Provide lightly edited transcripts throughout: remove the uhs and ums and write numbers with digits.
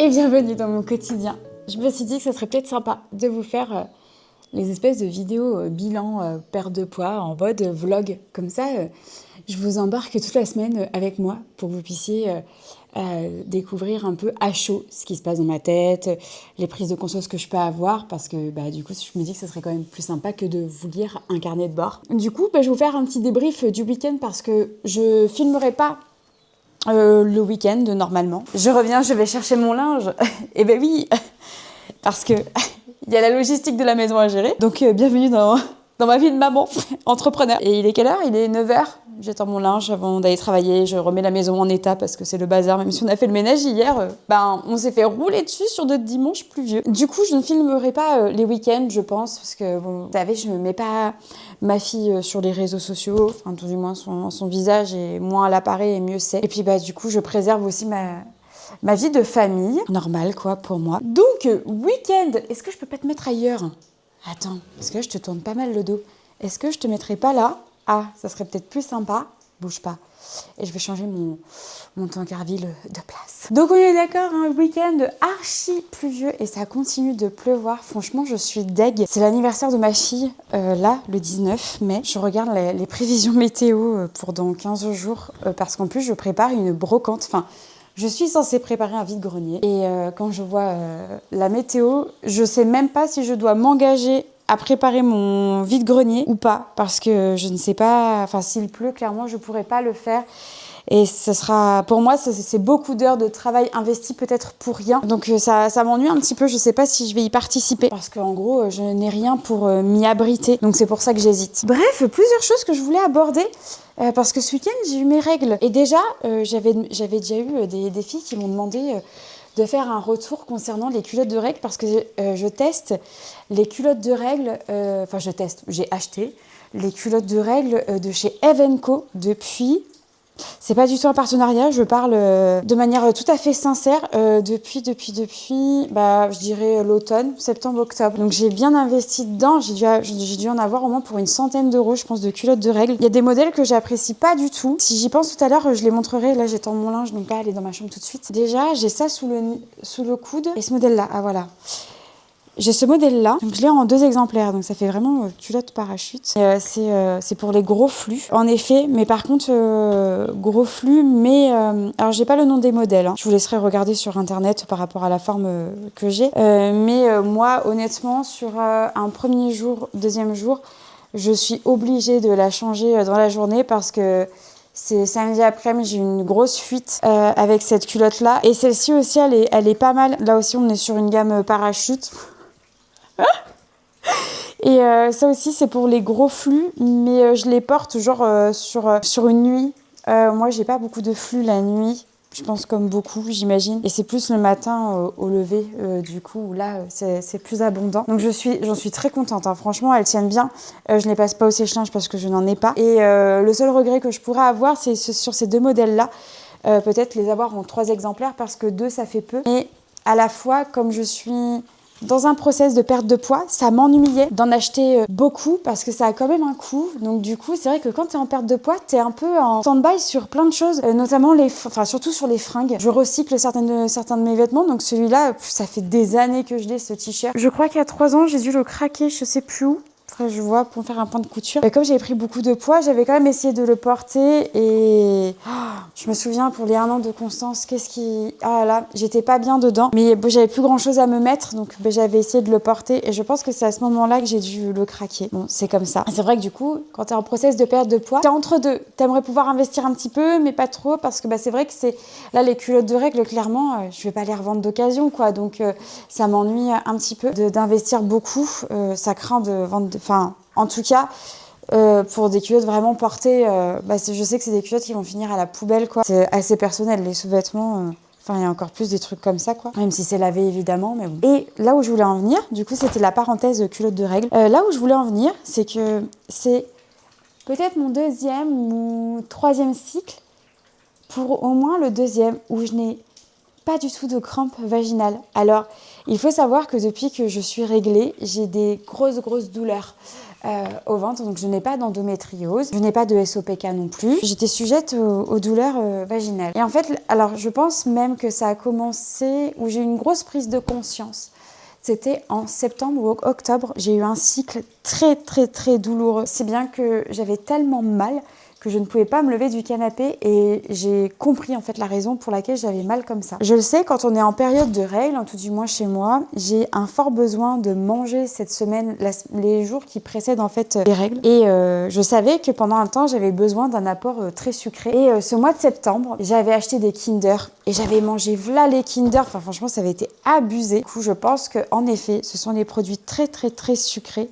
et bienvenue dans mon quotidien. Je me suis dit que ça serait peut-être sympa de vous faire les espèces de vidéos bilan perte de poids en mode vlog. Comme ça, je vous embarque toute la semaine avec moi pour que vous puissiez découvrir un peu à chaud ce qui se passe dans ma tête, les prises de conscience que je peux avoir, parce que du coup, je me dis que ça serait quand même plus sympa que de vous lire un carnet de bord. Du coup, je vais vous faire un petit débrief du week-end parce que je filmerai pas le week-end normalement. Je reviens, je vais chercher mon linge. Et ben oui, parce que il y a la logistique de la maison à gérer. Donc bienvenue dans ma vie de maman, entrepreneur. Et il est quelle heure? Il est 9h. J'attends mon linge avant d'aller travailler. Je remets la maison en état parce que c'est le bazar. Même si on a fait le ménage hier, on s'est fait rouler dessus sur d'autres dimanches pluvieux. Du coup, je ne filmerai pas les week-ends, je pense, parce que, vous savez, je ne mets pas ma fille sur les réseaux sociaux. Enfin, tout du moins, son visage, et moins elle apparaît, et mieux c'est. Et puis, du coup, je préserve aussi ma vie de famille. Normal, quoi, pour moi. Donc, week-end, est-ce que je peux pas te mettre ailleurs? Attends, parce que là, je te tourne pas mal le dos. Est-ce que je te mettrais pas là? Ah, ça serait peut-être plus sympa. Bouge pas. Et je vais changer mon tankerville de place. Donc on est d'accord, un week-end archi pluvieux et ça continue de pleuvoir. Franchement, je suis deg. C'est l'anniversaire de ma fille, là, le 19 mai. Je regarde les prévisions météo pour dans 15 jours parce qu'en plus, je prépare une brocante. Enfin, je suis censée préparer un vide-grenier. Et quand je vois la météo, je sais même pas si je dois m'engager à préparer mon vide-grenier ou pas, parce que je ne sais pas, enfin s'il pleut, clairement, je pourrais pas le faire. Et ce sera, pour moi, c'est beaucoup d'heures de travail investi peut-être pour rien. Donc ça m'ennuie un petit peu, je sais pas si je vais y participer. Parce qu'en gros, je n'ai rien pour m'y abriter. Donc c'est pour ça que j'hésite. Bref, plusieurs choses que je voulais aborder. Parce que ce week-end, j'ai eu mes règles. Et déjà, j'avais déjà eu des filles qui m'ont demandé de faire un retour concernant les culottes de règles parce que je teste les culottes de règles, j'ai acheté les culottes de règles de chez Eve & Co depuis... C'est pas du tout un partenariat, je parle de manière tout à fait sincère depuis, je dirais l'automne, septembre-octobre. Donc j'ai bien investi dedans, j'ai dû en avoir au moins pour une centaine d'euros, je pense, de culottes de règles. Il y a des modèles que j'apprécie pas du tout. Si j'y pense tout à l'heure, je les montrerai. Là, j'étends mon linge, donc pas aller dans ma chambre tout de suite. Déjà, j'ai ça sous le coude et ce modèle-là, ah voilà. J'ai ce modèle-là, donc je l'ai en 2 exemplaires, donc ça fait vraiment culotte parachute. C'est pour les gros flux, en effet, mais par contre, gros flux, mais... alors, j'ai pas le nom des modèles, hein. Je vous laisserai regarder sur Internet par rapport à la forme que j'ai. Moi, honnêtement, sur un premier jour, deuxième jour, je suis obligée de la changer dans la journée parce que... C'est samedi après-midi, j'ai eu une grosse fuite avec cette culotte-là. Et celle-ci aussi, elle est pas mal. Là aussi, on est sur une gamme parachute. Et ça aussi, c'est pour les gros flux, mais je les porte genre sur une nuit. Moi, j'ai pas beaucoup de flux la nuit. Je pense comme beaucoup, j'imagine. Et c'est plus le matin au lever, du coup, où là, c'est plus abondant. Donc, j'en suis très contente, hein. Franchement, elles tiennent bien. Je ne les passe pas au sèche-linge parce que je n'en ai pas. Et le seul regret que je pourrais avoir, c'est sur ces 2 modèles-là. Peut-être les avoir en 3 exemplaires parce que 2, ça fait peu. Et à la fois, comme je suis... dans un process de perte de poids, ça m'ennuyait d'en acheter beaucoup parce que ça a quand même un coût. Donc du coup, c'est vrai que quand tu es en perte de poids, tu es un peu en stand-by sur plein de choses, notamment surtout sur les fringues. Je recycle certains de mes vêtements, donc celui-là, ça fait des années que je l'ai, ce t-shirt. Je crois qu'il y a 3 ans, j'ai dû le craquer, je sais plus où. Après, je vois pour faire un point de couture. Et comme j'avais pris beaucoup de poids, j'avais quand même essayé de le porter et je me souviens pour les 1 an de Constance, ah là, j'étais pas bien dedans. Mais j'avais plus grand chose à me mettre, donc j'avais essayé de le porter et je pense que c'est à ce moment-là que j'ai dû le craquer. Bon, c'est comme ça. C'est vrai que du coup, quand t'es en process de perte de poids, t'es entre deux. T'aimerais pouvoir investir un petit peu, mais pas trop parce que c'est vrai que là, les culottes de règles, clairement, je vais pas les revendre d'occasion, quoi. Donc ça m'ennuie un petit peu d'investir beaucoup. Ça craint de vendre... Enfin, en tout cas... pour des culottes vraiment portées, je sais que c'est des culottes qui vont finir à la poubelle, quoi. C'est assez personnel, les sous-vêtements. Il y a encore plus des trucs comme ça, quoi. Même si c'est lavé, évidemment, mais bon. Et là où je voulais en venir, du coup, c'était la parenthèse culotte de règles. Là où je voulais en venir, c'est que c'est peut-être mon 2e ou 3e cycle, pour au moins le 2e, où je n'ai pas du tout de crampes vaginales. Alors, il faut savoir que depuis que je suis réglée, j'ai des grosses douleurs au ventre, donc je n'ai pas d'endométriose, je n'ai pas de SOPK non plus. J'étais sujette aux douleurs vaginales. Et en fait, alors je pense même que ça a commencé où j'ai eu une grosse prise de conscience. C'était en septembre ou octobre, j'ai eu un cycle très très très douloureux. C'est bien que j'avais tellement mal que je ne pouvais pas me lever du canapé et j'ai compris en fait la raison pour laquelle j'avais mal comme ça. Je le sais, quand on est en période de règles, tout du moins chez moi, j'ai un fort besoin de manger cette semaine, les jours qui précèdent en fait les règles. Et je savais que pendant un temps, j'avais besoin d'un apport très sucré. Et ce mois de septembre, j'avais acheté des Kinder et j'avais mangé v'là les Kinder. Enfin franchement, ça avait été abusé. Du coup, je pense qu'en effet, ce sont des produits très très très sucrés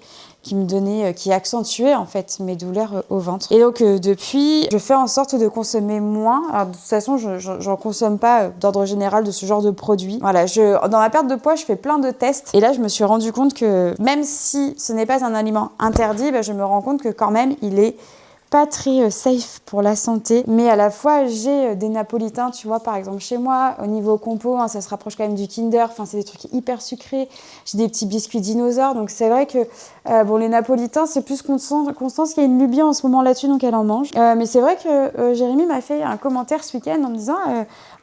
qui accentuait en fait mes douleurs au ventre. Et donc depuis, je fais en sorte de consommer moins. Alors, de toute façon, j'en consomme pas d'ordre général de ce genre de produits. Voilà, dans ma perte de poids, je fais plein de tests. Et là, je me suis rendu compte que même si ce n'est pas un aliment interdit, je me rends compte que quand même, il est pas très safe pour la santé, mais à la fois j'ai des napolitains, tu vois, par exemple chez moi, au niveau compo, ça se rapproche quand même du Kinder, enfin c'est des trucs hyper sucrés, j'ai des petits biscuits dinosaures, donc c'est vrai que les napolitains c'est plus Constance qui a une lubie en ce moment là-dessus, donc elle en mange, mais c'est vrai que Jérémy m'a fait un commentaire ce week-end en me disant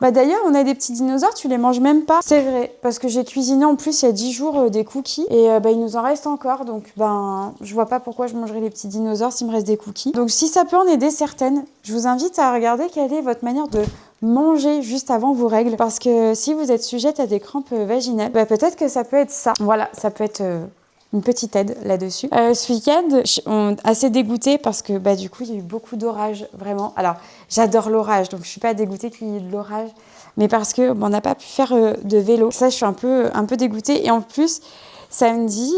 d'ailleurs on a des petits dinosaures, tu les manges même pas. C'est vrai, parce que j'ai cuisiné en plus il y a 10 jours des cookies et il nous en reste encore, donc je vois pas pourquoi je mangerais les petits dinosaures s'il me reste des cookies. Donc si ça peut en aider certaines, je vous invite à regarder quelle est votre manière de manger juste avant vos règles, parce que si vous êtes sujette à des crampes vaginales, peut-être que ça peut être ça. Voilà, ça peut être une petite aide là-dessus. Ce week-end, on assez dégoûtée parce que du coup, il y a eu beaucoup d'orage, vraiment. Alors, j'adore l'orage, donc je suis pas dégoûtée qu'il y ait de l'orage, mais parce que on n'a pas pu faire de vélo. Ça, je suis un peu dégoûtée. Et en plus, samedi,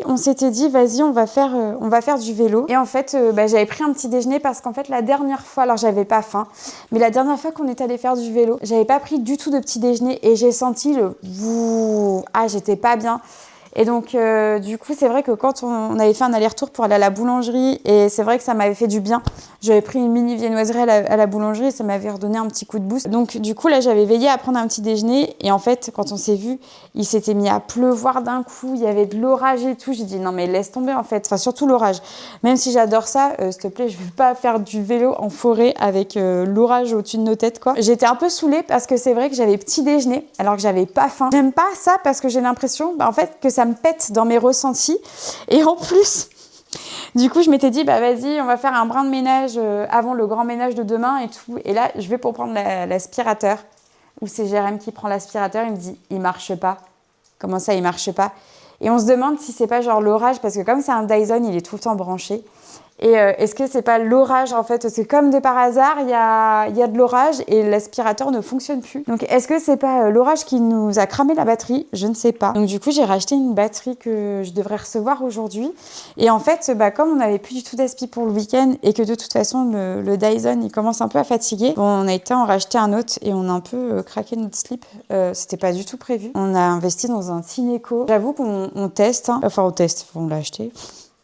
on s'était dit, vas-y, on va faire du vélo. Et en fait, j'avais pris un petit déjeuner parce qu'en fait, la dernière fois, alors j'avais pas faim, mais la dernière fois qu'on est allé faire du vélo, j'avais pas pris du tout de petit déjeuner et j'ai senti j'étais pas bien. Et donc, du coup, c'est vrai que quand on avait fait un aller-retour pour aller à la boulangerie, et c'est vrai que ça m'avait fait du bien. J'avais pris une mini viennoiserie à la boulangerie et ça m'avait redonné un petit coup de boost. Donc, du coup, là, j'avais veillé à prendre un petit déjeuner. Et en fait, quand on s'est vu, il s'était mis à pleuvoir d'un coup. Il y avait de l'orage et tout. J'ai dit, non, mais laisse tomber, en fait. Enfin, surtout l'orage. Même si j'adore ça, s'il te plaît, je ne vais pas faire du vélo en forêt avec l'orage au-dessus de nos têtes, quoi. J'étais un peu saoulée parce que c'est vrai que j'avais petit déjeuner alors que j'avais pas faim. J'aime pas ça parce que j'ai l'impression, en fait, que ça me pète dans mes ressentis. Et en plus, du coup, je m'étais dit, vas-y, on va faire un brin de ménage avant le grand ménage de demain et tout. Et là, je vais pour prendre l'aspirateur, où c'est Jérém qui prend l'aspirateur. Il me dit, il marche pas. Comment ça, il marche pas? Et on se demande si c'est pas genre l'orage, parce que comme c'est un Dyson, il est tout le temps branché. Et est-ce que c'est pas l'orage en fait? Parce que comme de par hasard, il y a de l'orage et l'aspirateur ne fonctionne plus. Donc est-ce que c'est pas l'orage qui nous a cramé la batterie? Je ne sais pas. Donc du coup, j'ai racheté une batterie que je devrais recevoir aujourd'hui. Et en fait, comme on n'avait plus du tout d'aspi pour le week-end et que de toute façon, le Dyson, il commence un peu à fatiguer, on a été en racheter un autre et on a un peu craqué notre slip. C'était pas du tout prévu. On a investi dans un Tineco. J'avoue qu'on teste. Enfin, on teste. On l'a acheté.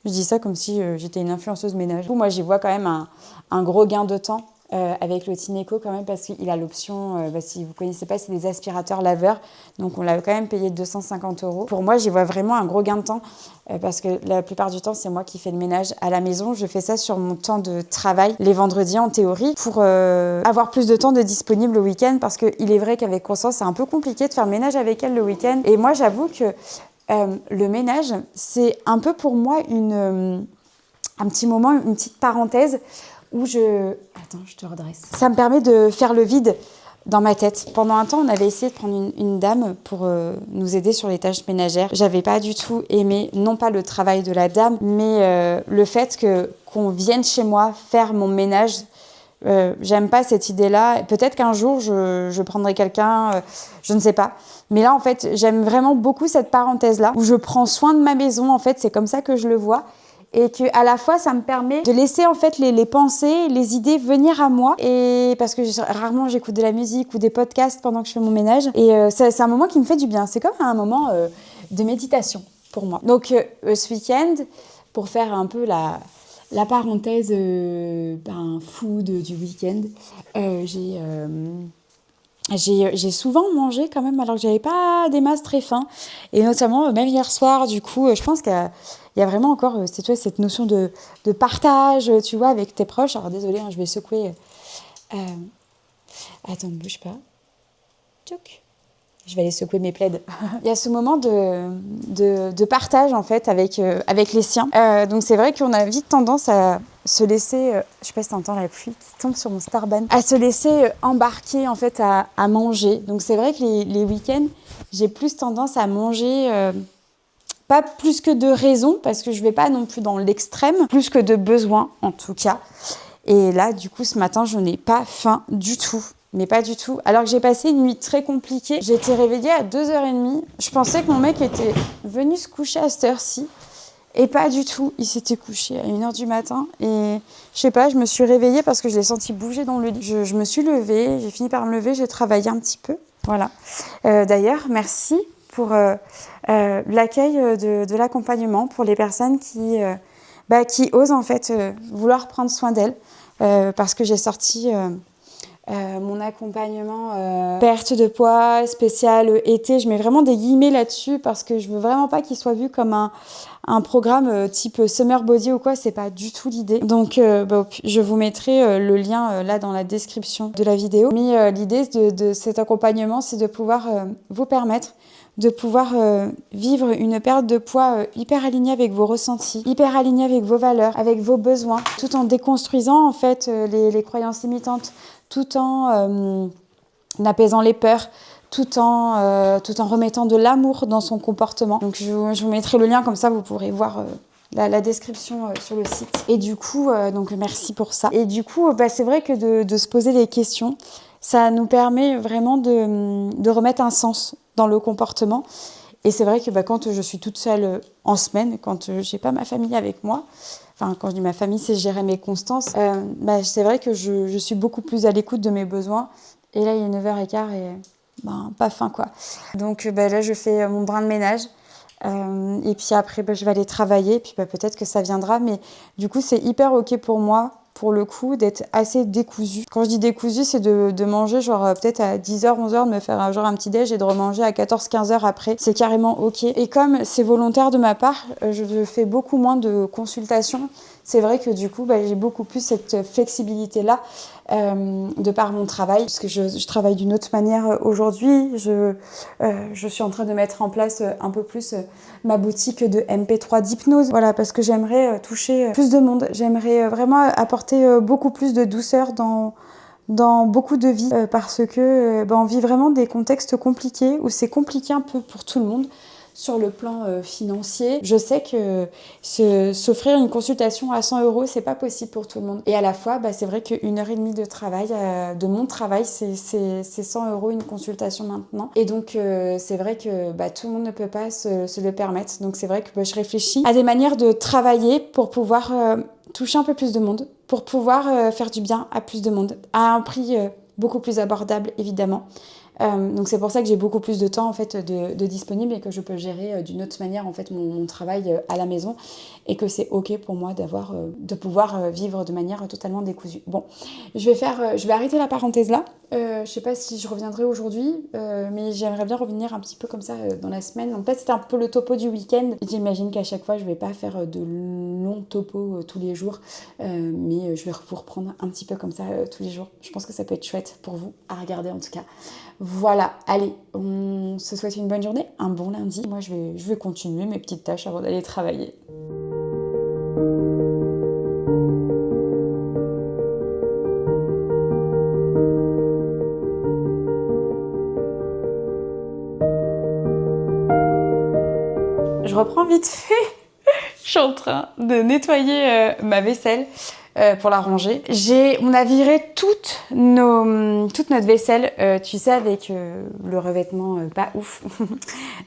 Je dis ça comme si j'étais une influenceuse ménage. Du coup, moi, j'y vois quand même un gros gain de temps avec le Tineco quand même, parce qu'il a l'option, si vous ne connaissez pas, c'est des aspirateurs laveurs. Donc, on l'a quand même payé 250 €. Pour moi, j'y vois vraiment un gros gain de temps parce que la plupart du temps, c'est moi qui fais le ménage à la maison. Je fais ça sur mon temps de travail, les vendredis en théorie, pour avoir plus de temps de disponible le week-end, parce qu'il est vrai qu'avec Constance, c'est un peu compliqué de faire le ménage avec elle le week-end. Et moi, j'avoue que le ménage, c'est un peu pour moi un petit moment, une petite parenthèse où Attends, je te redresse. Ça me permet de faire le vide dans ma tête. Pendant un temps, on avait essayé de prendre une dame pour nous aider sur les tâches ménagères. J'avais pas du tout aimé, non pas le travail de la dame, mais le fait qu'on vienne chez moi faire mon ménage. J'aime pas cette idée-là. Peut-être qu'un jour, je prendrai quelqu'un, je ne sais pas. Mais là, en fait, j'aime vraiment beaucoup cette parenthèse-là, où je prends soin de ma maison, en fait, c'est comme ça que je le vois. Et qu'à la fois, ça me permet de laisser, en fait, les pensées, les idées venir à moi. Et parce que rarement, j'écoute de la musique ou des podcasts pendant que je fais mon ménage. Et c'est un moment qui me fait du bien. C'est comme un moment de méditation pour moi. Donc, ce week-end, pour faire un peu la parenthèse food du week-end, j'ai souvent mangé quand même alors que j'avais pas des masses très faim. Et notamment, même hier soir, du coup, je pense qu'il y a vraiment encore tu vois, cette notion de partage, tu vois, avec tes proches. Alors désolée, hein, je vais secouer. Euh, Attends, ne bouge pas. Tchouk. Je vais aller secouer mes plaids. Il y a ce moment de partage en fait avec les siens. Donc c'est vrai qu'on a vite tendance à se laisser, je sais pas si t'entends la pluie qui tombe sur mon Starban, à se laisser embarquer en fait à manger. Donc c'est vrai que les week-ends, j'ai plus tendance à manger, pas plus que de raison, parce que je vais pas non plus dans l'extrême, plus que de besoin en tout cas. Et là, du coup, ce matin, je n'ai pas faim du tout. Mais pas du tout. Alors que j'ai passé une nuit très compliquée. J'ai été réveillée à 2h30. Je pensais que mon mec était venu se coucher à cette heure-ci. Et pas du tout. Il s'était couché à 1h du matin. Et je sais pas, je me suis réveillée parce que je l'ai senti bouger dans le lit. Je me suis levée, j'ai fini par me lever, j'ai travaillé un petit peu. Voilà. D'ailleurs, merci pour l'accueil de l'accompagnement pour les personnes qui osent en fait vouloir prendre soin d'elles. Parce que j'ai sorti mon accompagnement perte de poids spécial été. Je mets vraiment des guillemets là-dessus parce que je veux vraiment pas qu'il soit vu comme un programme type Summer Body ou quoi. C'est pas du tout l'idée. Donc je vous mettrai le lien là dans la description de la vidéo. Mais l'idée de cet accompagnement, c'est de pouvoir vous permettre de pouvoir vivre une perte de poids hyper alignée avec vos ressentis, hyper alignée avec vos valeurs, avec vos besoins, tout en déconstruisant en fait les croyances limitantes, tout en apaisant les peurs, tout en remettant de l'amour dans son comportement. Donc je vous mettrai le lien, comme ça vous pourrez voir la description sur le site. Et du coup, donc merci pour ça. Et du coup, c'est vrai que de se poser des questions, ça nous permet vraiment de remettre un sens dans le comportement. Et c'est vrai que quand je suis toute seule en semaine, quand j'ai pas ma famille avec moi, enfin quand je dis ma famille, c'est Jérémy et Constance, c'est vrai que je suis beaucoup plus à l'écoute de mes besoins. Et là, il est 9h15 et pas faim quoi. Donc là, je fais mon brin de ménage. Et puis après, je vais aller travailler. Puis peut-être que ça viendra. Mais du coup, c'est hyper OK pour moi, pour le coup, d'être assez décousue. Quand je dis décousue, c'est de manger genre peut-être à 10h, 11h, de me faire genre un petit déj et de remanger à 14, 15h après. C'est carrément OK. Et comme c'est volontaire de ma part, je fais beaucoup moins de consultations. C'est vrai que du coup, j'ai beaucoup plus cette flexibilité-là de par mon travail, parce que je travaille d'une autre manière aujourd'hui. Je suis en train de mettre en place un peu plus ma boutique de MP3 d'hypnose. Voilà, parce que j'aimerais toucher plus de monde. J'aimerais vraiment apporter beaucoup plus de douceur dans beaucoup de vies, parce que on vit vraiment des contextes compliqués, où c'est compliqué un peu pour tout le monde. Sur le plan financier, je sais que s'offrir une consultation à 100 €, c'est pas possible pour tout le monde. Et à la fois, c'est vrai qu'une heure et demie de travail, de mon travail, c'est 100 € une consultation maintenant. Et donc, c'est vrai que tout le monde ne peut pas se le permettre. Donc, c'est vrai que je réfléchis à des manières de travailler pour pouvoir toucher un peu plus de monde, pour pouvoir faire du bien à plus de monde, à un prix beaucoup plus abordable, évidemment. Donc c'est pour ça que j'ai beaucoup plus de temps en fait de disponible, et que je peux gérer d'une autre manière en fait mon travail à la maison, et que c'est OK pour moi de pouvoir vivre de manière totalement décousue. Bon, je vais arrêter la parenthèse là. Je sais pas si je reviendrai aujourd'hui, mais j'aimerais bien revenir un petit peu comme ça dans la semaine. Donc là, c'était un peu le topo du week-end. J'imagine qu'à chaque fois, je vais pas faire de longs topos tous les jours, mais je vais vous reprendre un petit peu comme ça tous les jours. Je pense que ça peut être chouette pour vous à regarder en tout cas. Voilà, allez, on se souhaite une bonne journée, un bon lundi. Moi, je vais continuer mes petites tâches avant d'aller travailler. Je reprends vite fait. Je suis en train de nettoyer ma vaisselle pour la ranger. On a viré toute notre vaisselle, tu sais, avec le revêtement pas ouf,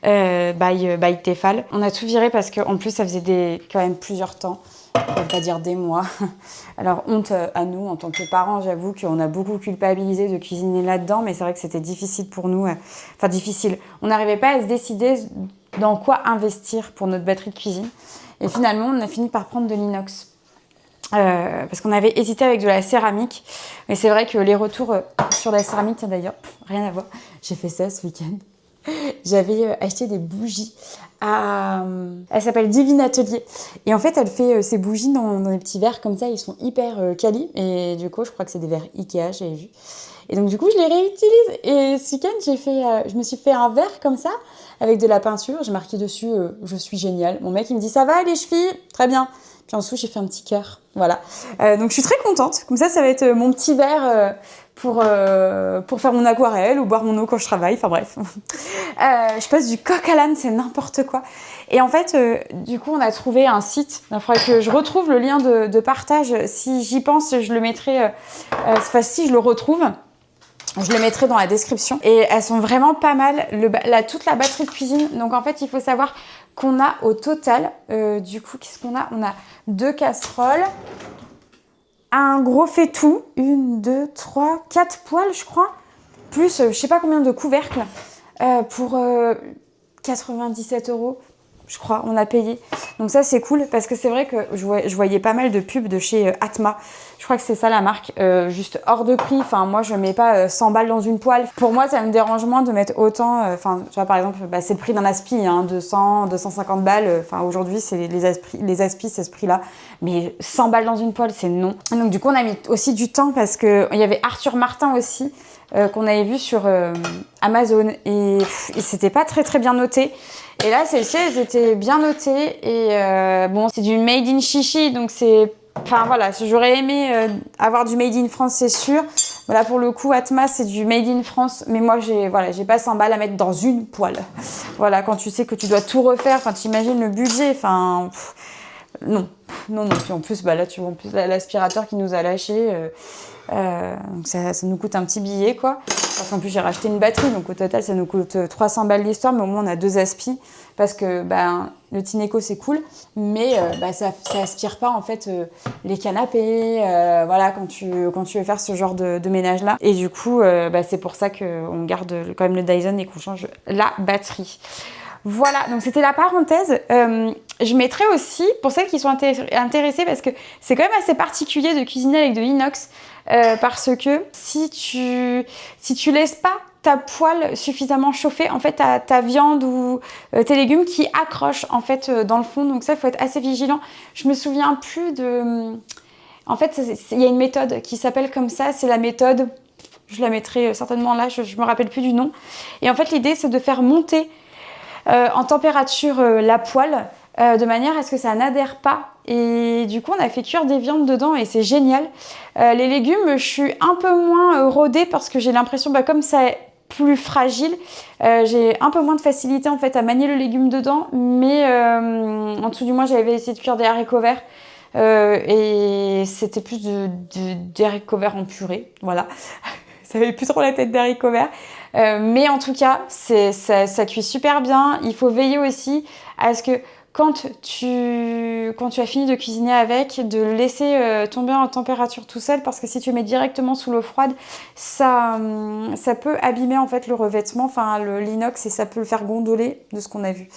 by Tefal. On a tout viré parce qu'en plus, ça faisait quand même plusieurs temps. On va pas dire des mois. Alors, honte à nous, en tant que parents, j'avoue qu'on a beaucoup culpabilisé de cuisiner là-dedans, mais c'est vrai que c'était difficile pour nous. Enfin, difficile. On n'arrivait pas à se décider dans quoi investir pour notre batterie de cuisine. Et finalement, on a fini par prendre de l'inox. parce qu'on avait hésité avec de la céramique. Mais c'est vrai que les retours sur la céramique, tiens d'ailleurs, rien à voir. J'ai fait ça ce week-end. J'avais acheté des bougies elle s'appelle Divine Atelier. Et en fait, elle fait ses bougies dans des petits verres comme ça. Ils sont hyper quali. Et du coup, je crois que c'est des verres Ikea, j'avais vu. Et donc, du coup, je les réutilise. Et ce week-end, je me suis fait un verre comme ça, avec de la peinture. J'ai marqué dessus « Je suis géniale ». Mon mec, il me dit « Ça va les chevilles ?» Très bien. Puis en dessous, j'ai fait un petit cœur. Voilà. Donc, je suis très contente. Comme ça va être mon petit verre pour faire mon aquarelle ou boire mon eau quand je travaille. Enfin bref. Je passe du coq à l'âne, c'est n'importe quoi. Et en fait, du coup, on a trouvé un site. Il faudrait que je retrouve le lien de partage. Si j'y pense, je le mettrai. Cette fois-ci, je le retrouve. Je le mettrai dans la description. Et elles sont vraiment pas mal. Toute la batterie de cuisine. Donc en fait, il faut savoir qu'on a au total, du coup, qu'est-ce qu'on a ? On a 2 casseroles, un gros fait-tout, 1, 2, 3, 4 poêles, je crois, plus je sais pas combien de couvercles pour 97 €. Je crois, on a payé. Donc ça, c'est cool parce que c'est vrai que je voyais pas mal de pubs de chez Atma. Je crois que c'est ça la marque, juste hors de prix. Enfin, moi, je mets pas 100 balles dans une poêle. Pour moi, ça me dérange moins de mettre autant. Enfin, tu vois, par exemple, c'est le prix d'un aspi, hein, 200, 250 balles. Enfin, aujourd'hui, c'est les aspis, c'est ce prix-là. Mais 100 balles dans une poêle, c'est non. Donc du coup, on a mis aussi du temps parce qu'il y avait Arthur Martin aussi. Qu'on avait vu sur Amazon et c'était pas très très bien noté. Et là, celles-ci, elles étaient bien notées et bon, c'est du made in chichi, donc c'est... Enfin voilà, j'aurais aimé avoir du made in France, c'est sûr. Voilà, pour le coup, Atma, c'est du made in France, mais moi, j'ai pas 100 balles à mettre dans une poêle. Voilà, quand tu sais que tu dois tout refaire, enfin, t'imagines le budget, enfin... Non. Puis en plus, là, tu vois, en plus, l'aspirateur qui nous a lâché, donc ça nous coûte un petit billet, quoi. Parce qu'en plus, j'ai racheté une batterie, donc au total, ça nous coûte 300 balles l'histoire, mais au moins, on a 2 aspis. Parce que le Tineco, c'est cool, mais ça aspire pas, en fait, les canapés, voilà, quand tu veux faire ce genre de ménage-là. Et du coup, c'est pour ça qu'on garde quand même le Dyson et qu'on change la batterie. Voilà, donc c'était la parenthèse. Je mettrai aussi, pour celles qui sont intéressées, parce que c'est quand même assez particulier de cuisiner avec de l'inox, parce que si tu laisses pas ta poêle suffisamment chauffée, en fait, ta viande ou tes légumes qui accrochent en fait dans le fond. Donc ça, il faut être assez vigilant. Je me souviens plus de... En fait, il y a une méthode qui s'appelle comme ça, c'est la méthode... Je la mettrai certainement là, je me rappelle plus du nom. Et en fait, l'idée, c'est de faire monter en température la poêle de manière à ce que ça n'adhère pas. Et du coup, on a fait cuire des viandes dedans et c'est génial. Les légumes, je suis un peu moins rodée parce que j'ai l'impression, comme ça est plus fragile, j'ai un peu moins de facilité en fait à manier le légume dedans. Mais en dessous du mois, j'avais essayé de cuire des haricots verts. Et c'était plus des haricots verts en purée, voilà. Ça avait plus trop la tête d'haricots verts. Mais en tout cas, ça cuit super bien. Il faut veiller aussi à ce que quand tu as fini de cuisiner avec, de le laisser tomber en température tout seul, parce que si tu mets directement sous l'eau froide, ça peut abîmer en fait le revêtement, enfin l'inox, et ça peut le faire gondoler de ce qu'on a vu.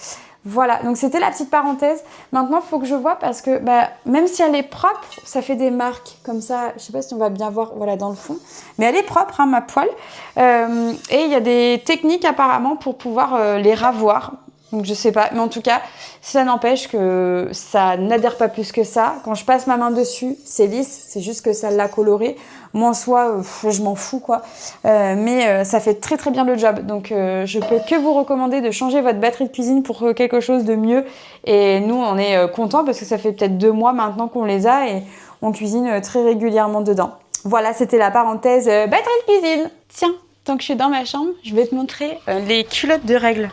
Voilà, donc c'était la petite parenthèse. Maintenant, il faut que je vois parce que même si elle est propre, ça fait des marques comme ça. Je sais pas si on va bien voir, voilà, dans le fond. Mais elle est propre, hein, ma poêle. Et il y a des techniques apparemment pour pouvoir les ravoir. Donc je sais pas, mais en tout cas, ça n'empêche que ça n'adhère pas plus que ça. Quand je passe ma main dessus, c'est lisse, c'est juste que ça l'a coloré. Moi en soi, je m'en fous quoi. Mais ça fait très très bien le job. Donc je peux que vous recommander de changer votre batterie de cuisine pour quelque chose de mieux. Et nous, on est contents parce que ça fait peut-être 2 mois maintenant qu'on les a et on cuisine très régulièrement dedans. Voilà, c'était la parenthèse batterie de cuisine. Tiens, tant que je suis dans ma chambre, je vais te montrer les culottes de règles.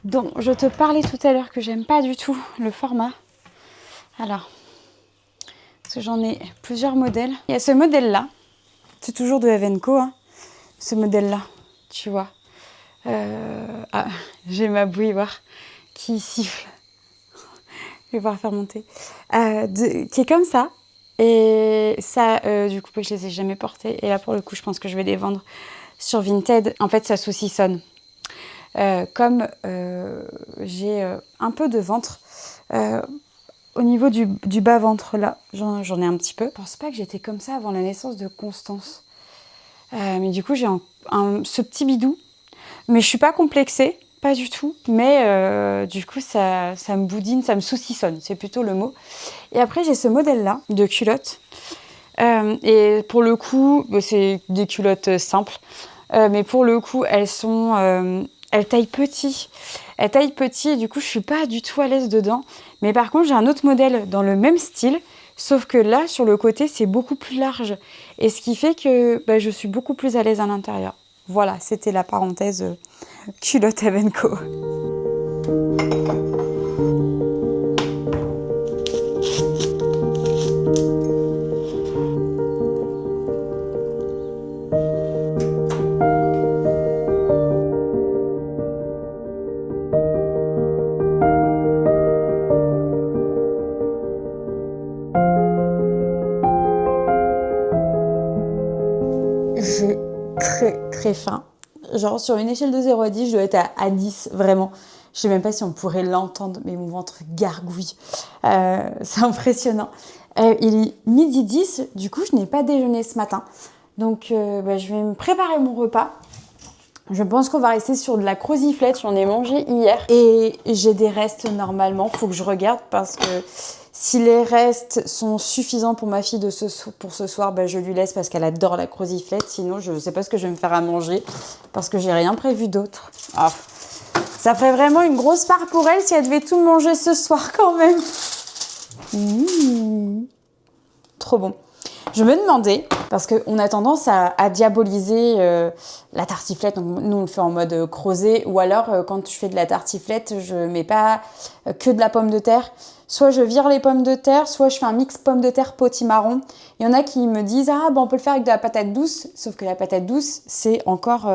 Donc, je te parlais tout à l'heure que j'aime pas du tout le format. Alors, parce que j'en ai plusieurs modèles. Il y a ce modèle-là. C'est toujours de Evenco, hein, ce modèle-là, tu vois. J'ai ma bouilloire qui siffle. Je vais pouvoir faire monter. Qui est comme ça. Et ça, du coup, je les ai jamais portés. Et là, pour le coup, je pense que je vais les vendre sur Vinted. En fait, ça saucissonne. Comme j'ai un peu de ventre, au niveau du bas-ventre, là, j'en ai un petit peu. Je pense pas que j'étais comme ça avant la naissance de Constance. Mais du coup, j'ai ce petit bidou. Mais je suis pas complexée, pas du tout. Mais du coup, ça me boudine, ça me saucissonne, c'est plutôt le mot. Et après, j'ai ce modèle-là de culotte. Et pour le coup, c'est des culottes simples. Mais pour le coup, elles taillent petit. Elles taillent petit et du coup, je suis pas du tout à l'aise dedans. Mais par contre, j'ai un autre modèle dans le même style. Sauf que là, sur le côté, c'est beaucoup plus large. Et ce qui fait que je suis beaucoup plus à l'aise à l'intérieur. Voilà, c'était la parenthèse culotte Evenco. J'ai très faim. Genre sur une échelle de 0 à 10, je dois être à 10, vraiment. Je sais même pas si on pourrait l'entendre, mais mon ventre gargouille. C'est impressionnant. Il est midi 10, du coup je n'ai pas déjeuné ce matin. Donc je vais me préparer mon repas. Je pense qu'on va rester sur de la croziflette, j'en ai mangé hier. Et j'ai des restes normalement, faut que je regarde parce que si les restes sont suffisants pour ma fille pour ce soir, je lui laisse parce qu'elle adore la croziflette. Sinon, je ne sais pas ce que je vais me faire à manger parce que j'ai rien prévu d'autre. Ah, ça ferait vraiment une grosse part pour elle si elle devait tout manger ce soir quand même. Trop bon. Je me demandais, parce qu'on a tendance à diaboliser la tartiflette, donc nous on le fait en mode crozet, ou alors quand je fais de la tartiflette, je mets pas que de la pomme de terre. Soit je vire les pommes de terre, soit je fais un mix pommes de terre potimarron. Il y en a qui me disent « Ah, on peut le faire avec de la patate douce », sauf que la patate douce, c'est encore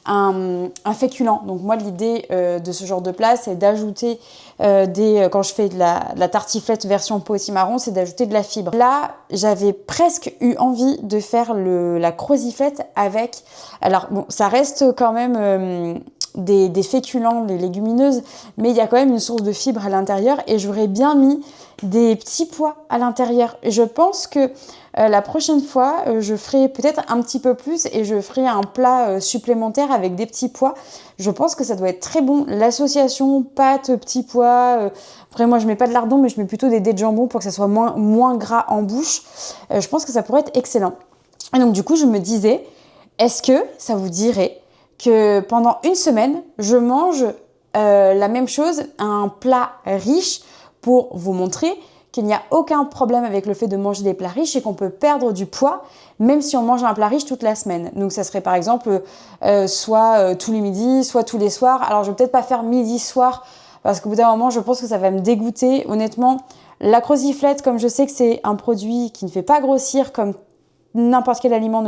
un féculent. Donc moi, l'idée de ce genre de plat, c'est d'ajouter quand je fais de la tartiflette version potimarron, c'est d'ajouter de la fibre. Là, j'avais presque eu envie de faire la croziflette avec... Alors bon, ça reste quand même... des féculents, les légumineuses, mais il y a quand même une source de fibres à l'intérieur et j'aurais bien mis des petits pois à l'intérieur. Et je pense que la prochaine fois, je ferai peut-être un petit peu plus et je ferai un plat supplémentaire avec des petits pois. Je pense que ça doit être très bon. L'association pâte, petits pois, après moi je mets pas de lardon, mais je mets plutôt des dés de jambon pour que ça soit moins gras en bouche. Je pense que ça pourrait être excellent. Et donc du coup, je me disais, est-ce que ça vous dirait que pendant une semaine, je mange la même chose, un plat riche, pour vous montrer qu'il n'y a aucun problème avec le fait de manger des plats riches et qu'on peut perdre du poids même si on mange un plat riche toute la semaine. Donc ça serait par exemple soit tous les midis, soit tous les soirs. Alors je vais peut-être pas faire midi-soir parce qu'au bout d'un moment, je pense que ça va me dégoûter. Honnêtement, la croziflette, comme je sais que c'est un produit qui ne fait pas grossir comme n'importe quel aliment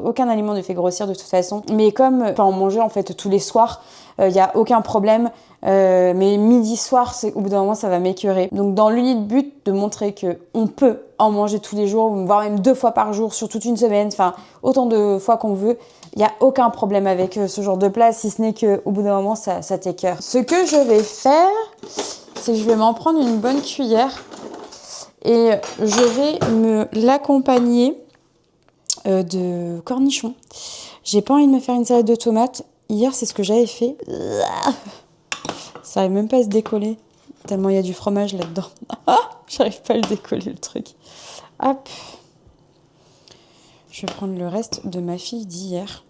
aucun aliment ne fait grossir de toute façon. Mais comme on peut en manger en fait tous les soirs, il n'y a aucun problème. Mais midi soir, au bout d'un moment, ça va m'écœurer. Donc dans l'unique but de montrer qu'on peut en manger tous les jours, voire même 2 fois par jour sur toute une semaine, enfin autant de fois qu'on veut, il n'y a aucun problème avec ce genre de plat, si ce n'est qu'au bout d'un moment, ça t'écœure. Ce que je vais faire, c'est que je vais m'en prendre une bonne cuillère et je vais me l'accompagner de cornichons. J'ai pas envie de me faire une salade de tomates. Hier, c'est ce que j'avais fait. Ça n'arrive même pas à se décoller, tellement il y a du fromage là-dedans. J'arrive pas à le décoller, le truc. Hop. Je vais prendre le reste de ma fille d'hier.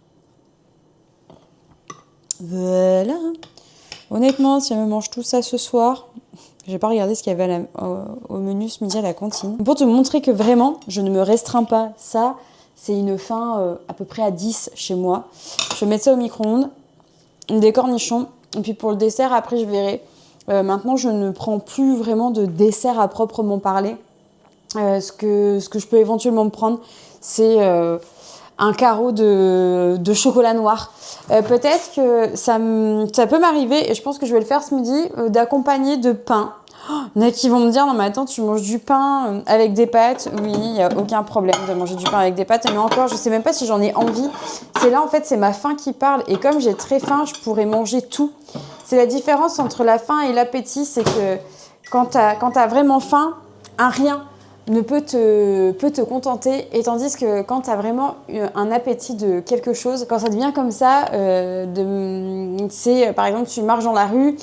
Voilà. Honnêtement, si elle me mange tout ça ce soir, j'ai pas regardé ce qu'il y avait au menu ce midi à la cantine. Pour te montrer que vraiment, je ne me restreins pas. Ça, c'est une faim à peu près à 10 chez moi. Je vais mettre ça au micro-ondes, des cornichons, et puis pour le dessert, après je verrai. Maintenant, je ne prends plus vraiment de dessert à proprement parler. Ce que je peux éventuellement me prendre, c'est un carreau de chocolat noir. Peut-être que ça peut m'arriver, et je pense que je vais le faire ce midi, d'accompagner de pain. Il y en a qui vont me dire, non mais attends, tu manges du pain avec des pâtes. Oui, il n'y a aucun problème de manger du pain avec des pâtes. Mais encore, je sais même pas si j'en ai envie. C'est là, en fait, c'est ma faim qui parle. Et comme j'ai très faim, je pourrais manger tout. C'est la différence entre la faim et l'appétit, c'est que Quand t'as vraiment faim, un rien ne peut te contenter. Et tandis que quand tu as vraiment un appétit de quelque chose, quand ça devient comme ça, c'est par exemple tu marches dans la rue,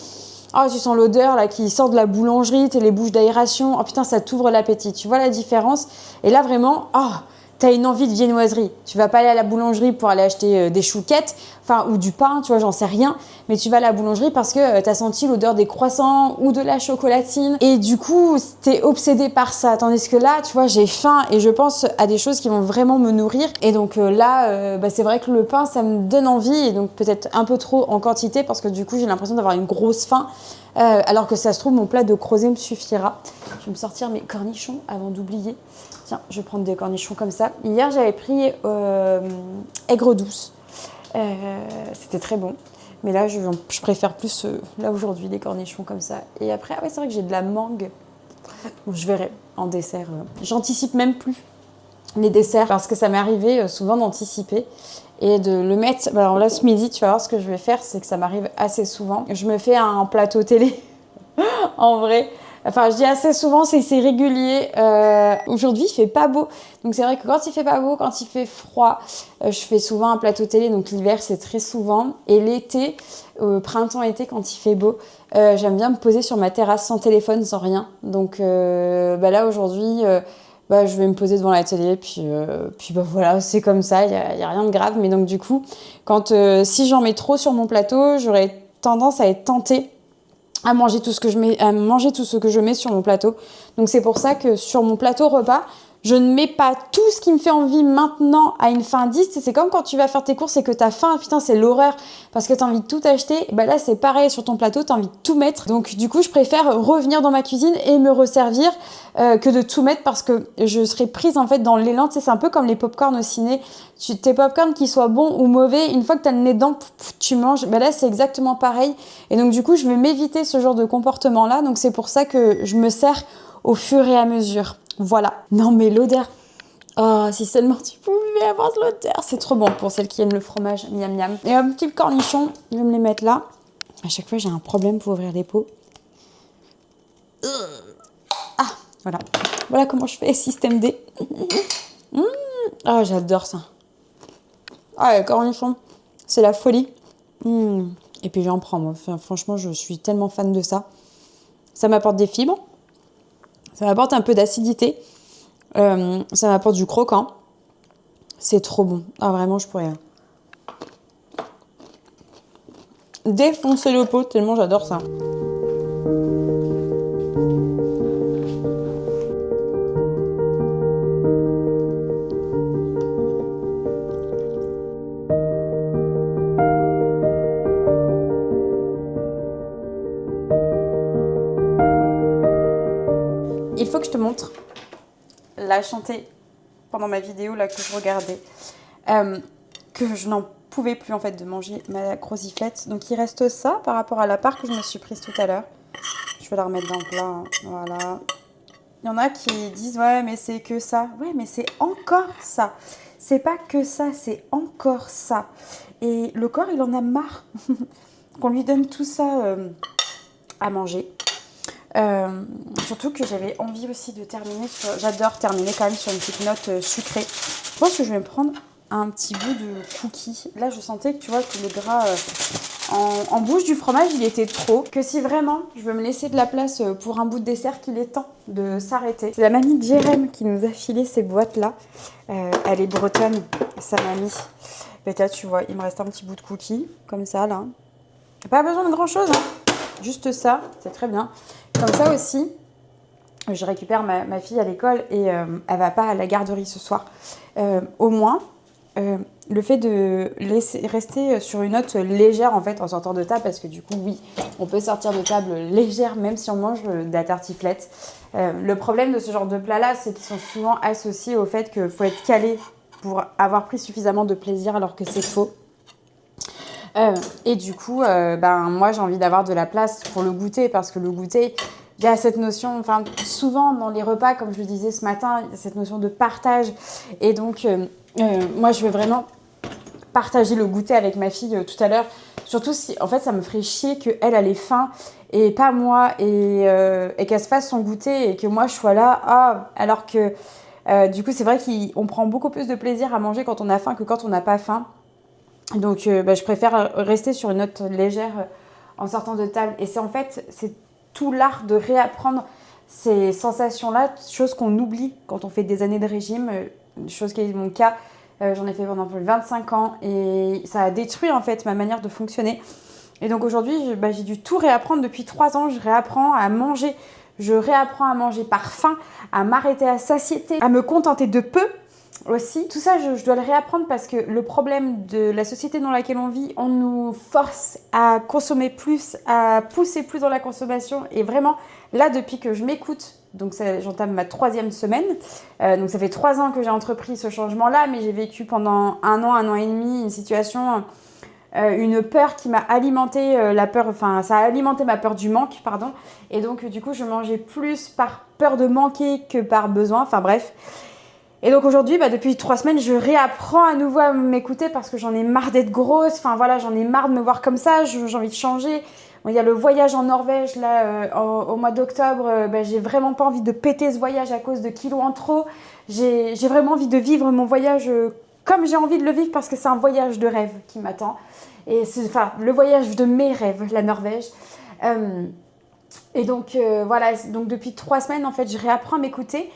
oh, tu sens l'odeur là qui sort de la boulangerie, t'es les bouches d'aération, oh putain ça t'ouvre l'appétit, tu vois la différence. Et là vraiment, oh, t'as une envie de viennoiserie. Tu vas pas aller à la boulangerie pour aller acheter des chouquettes, enfin ou du pain, tu vois, j'en sais rien. Mais tu vas à la boulangerie parce que t'as senti l'odeur des croissants ou de la chocolatine. Et du coup, t'es obsédé par ça. Tandis que là, tu vois, j'ai faim et je pense à des choses qui vont vraiment me nourrir. Et donc là, c'est vrai que le pain, ça me donne envie. Et donc peut-être un peu trop en quantité parce que du coup, j'ai l'impression d'avoir une grosse faim. Alors que ça se trouve, mon plat de crozet me suffira. Je vais me sortir mes cornichons avant d'oublier. Tiens, je vais prendre des cornichons comme ça. Hier, j'avais pris aigre douce. C'était très bon. Mais là, je préfère plus, là aujourd'hui, les cornichons comme ça. Et après, ouais, c'est vrai que j'ai de la mangue. Bon, je verrai en dessert. J'anticipe même plus les desserts parce que ça m'est arrivé souvent d'anticiper et de le mettre. Alors là, ce midi, tu vas voir ce que je vais faire, c'est que ça m'arrive assez souvent. Je me fais un plateau télé, en vrai. Enfin, je dis assez souvent, c'est régulier. Aujourd'hui, il fait pas beau. Donc, c'est vrai que quand il fait pas beau, quand il fait froid, je fais souvent un plateau télé. Donc, l'hiver, c'est très souvent. Et l'été, printemps-été, quand il fait beau, j'aime bien me poser sur ma terrasse sans téléphone, sans rien. Donc, là, aujourd'hui, je vais me poser devant la télé. Puis voilà, c'est comme ça. Il y a rien de grave. Mais donc, du coup, si j'en mets trop sur mon plateau, j'aurais tendance à être tentée à manger tout ce que je mets sur mon plateau. Donc c'est pour ça que sur mon plateau repas, je ne mets pas tout ce qui me fait envie maintenant à une faim 10. C'est comme quand tu vas faire tes courses et que t'as faim, putain c'est l'horreur parce que t'as envie de tout acheter. Bah là c'est pareil sur ton plateau, t'as envie de tout mettre. Donc du coup je préfère revenir dans ma cuisine et me resservir que de tout mettre parce que je serais prise en fait dans l'élan. Tu sais, c'est un peu comme les pop-corn au ciné. Tes pop-corn qu'ils soient bons ou mauvais, une fois que t'as le nez dedans, tu manges. Bah là c'est exactement pareil. Et donc du coup je vais m'éviter ce genre de comportement là. Donc c'est pour ça que je me sers au fur et à mesure. Voilà. Non mais l'odeur. Oh, si seulement tu pouvais avoir de l'odeur. C'est trop bon pour celles qui aiment le fromage. Miam miam. Et un petit cornichon, je vais me les mettre là. À chaque fois j'ai un problème pour ouvrir les pots. Ah, voilà. Voilà comment je fais, système D. Ah, j'adore ça. Ah, les cornichons, c'est la folie. Et puis j'en prends, moi. Enfin, franchement, je suis tellement fan de ça. Ça m'apporte des fibres. Ça m'apporte un peu d'acidité. Ça m'apporte du croquant. C'est trop bon. Ah, vraiment, je pourrais défoncer le pot tellement j'adore ça. Il faut que je te montre la chantée pendant ma vidéo là que je regardais, que je n'en pouvais plus en fait de manger ma croziflette. Donc il reste ça par rapport à la part que je me suis prise tout à l'heure. Je vais la remettre dans le plat, hein. Voilà. Il y en a qui disent ouais mais c'est que ça. Ouais mais c'est encore ça. C'est pas que ça, c'est encore ça. Et le corps il en a marre qu'on lui donne tout ça à manger. Surtout que j'avais envie aussi de terminer sur... J'adore terminer quand même sur une petite note sucrée. Je pense que je vais me prendre un petit bout de cookie. Là, je sentais que tu vois que le gras en bouche du fromage, il était trop. Que si vraiment je veux me laisser de la place pour un bout de dessert, qu'il est temps de s'arrêter. C'est la mamie de Jérém qui nous a filé ces boîtes-là. Elle est bretonne, sa mamie. Et là, tu vois, il me reste un petit bout de cookie, comme ça, là. Pas besoin de grand-chose, hein. Juste ça, c'est très bien. Comme ça aussi, je récupère ma fille à l'école et elle va pas à la garderie ce soir. Au moins, le fait de rester sur une note légère en fait en sortant de table, parce que du coup, oui, on peut sortir de table légère même si on mange de la tartiflette. Le problème de ce genre de plat-là, c'est qu'ils sont souvent associés au fait qu'il faut être calé pour avoir pris suffisamment de plaisir alors que c'est faux. Et du coup, moi j'ai envie d'avoir de la place pour le goûter parce que le goûter, il y a cette notion, enfin souvent dans les repas, comme je le disais ce matin, il y a cette notion de partage. Et donc, moi je veux vraiment partager le goûter avec ma fille tout à l'heure. Surtout si, en fait, ça me ferait chier qu'elle ait faim et pas moi, et qu'elle se fasse son goûter et que moi je sois là, alors que du coup, c'est vrai qu'on prend beaucoup plus de plaisir à manger quand on a faim que quand on n'a pas faim. Donc, je préfère rester sur une note légère en sortant de table. Et c'est tout l'art de réapprendre ces sensations-là, chose qu'on oublie quand on fait des années de régime, chose qui est mon cas. J'en ai fait pendant plus de 25 ans et ça a détruit en fait ma manière de fonctionner. Et donc aujourd'hui, j'ai dû tout réapprendre depuis 3 ans. Je réapprends à manger. Je réapprends à manger par faim, à m'arrêter à satiété, à me contenter de peu aussi. Tout ça, je dois le réapprendre parce que le problème de la société dans laquelle on vit, on nous force à consommer plus, à pousser plus dans la consommation. Et vraiment, là, depuis que je m'écoute, donc j'entame ma 3e semaine, donc ça fait 3 ans que j'ai entrepris ce changement-là, mais j'ai vécu pendant 1 an et demi, une situation... une peur qui m'a alimenté ça a alimenté ma peur du manque, pardon. Et donc, du coup, je mangeais plus par peur de manquer que par besoin. Enfin, bref. Et donc aujourd'hui, depuis 3 semaines, je réapprends à nouveau à m'écouter parce que j'en ai marre d'être grosse. Enfin voilà, j'en ai marre de me voir comme ça. J'ai envie de changer. Bon, il y a le voyage en Norvège là au mois d'octobre. J'ai vraiment pas envie de péter ce voyage à cause de kilos en trop. J'ai vraiment envie de vivre mon voyage comme j'ai envie de le vivre parce que c'est un voyage de rêve qui m'attend. Et c'est le voyage de mes rêves, la Norvège. Et donc voilà, donc depuis 3 semaines en fait, je réapprends à m'écouter.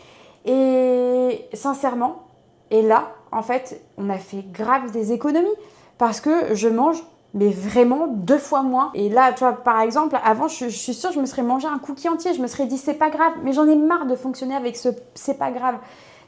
Et sincèrement, et là, en fait, on a fait grave des économies parce que je mange, mais vraiment 2 fois moins. Et là, tu vois, par exemple, avant, je suis sûre que je me serais mangé un cookie entier. Je me serais dit, c'est pas grave. Mais j'en ai marre de fonctionner avec ce c'est pas grave.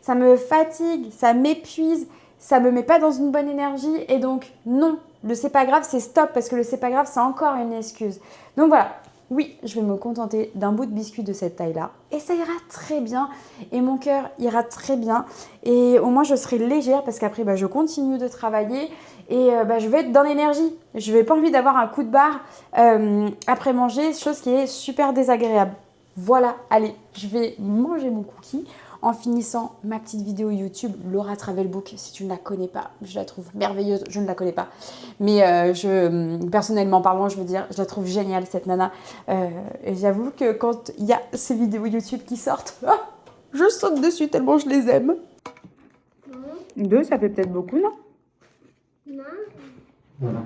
Ça me fatigue, ça m'épuise, ça me met pas dans une bonne énergie. Et donc, non, le c'est pas grave, c'est stop parce que le c'est pas grave, c'est encore une excuse. Donc voilà. Oui, je vais me contenter d'un bout de biscuit de cette taille-là. Et ça ira très bien. Et mon cœur ira très bien. Et au moins, je serai légère parce qu'après, je continue de travailler. Et je vais être dans l'énergie. Je n'ai pas envie d'avoir un coup de barre après manger, chose qui est super désagréable. Voilà, allez, je vais manger mon cookie en finissant ma petite vidéo YouTube, Laura Travelbook. Si tu ne la connais pas, je la trouve merveilleuse. Je ne la connais pas. Mais personnellement parlant, je veux dire, je la trouve géniale, cette nana. Et j'avoue que quand il y a ces vidéos YouTube qui sortent, je saute dessus tellement je les aime. 2, ça fait peut-être beaucoup, non? Non.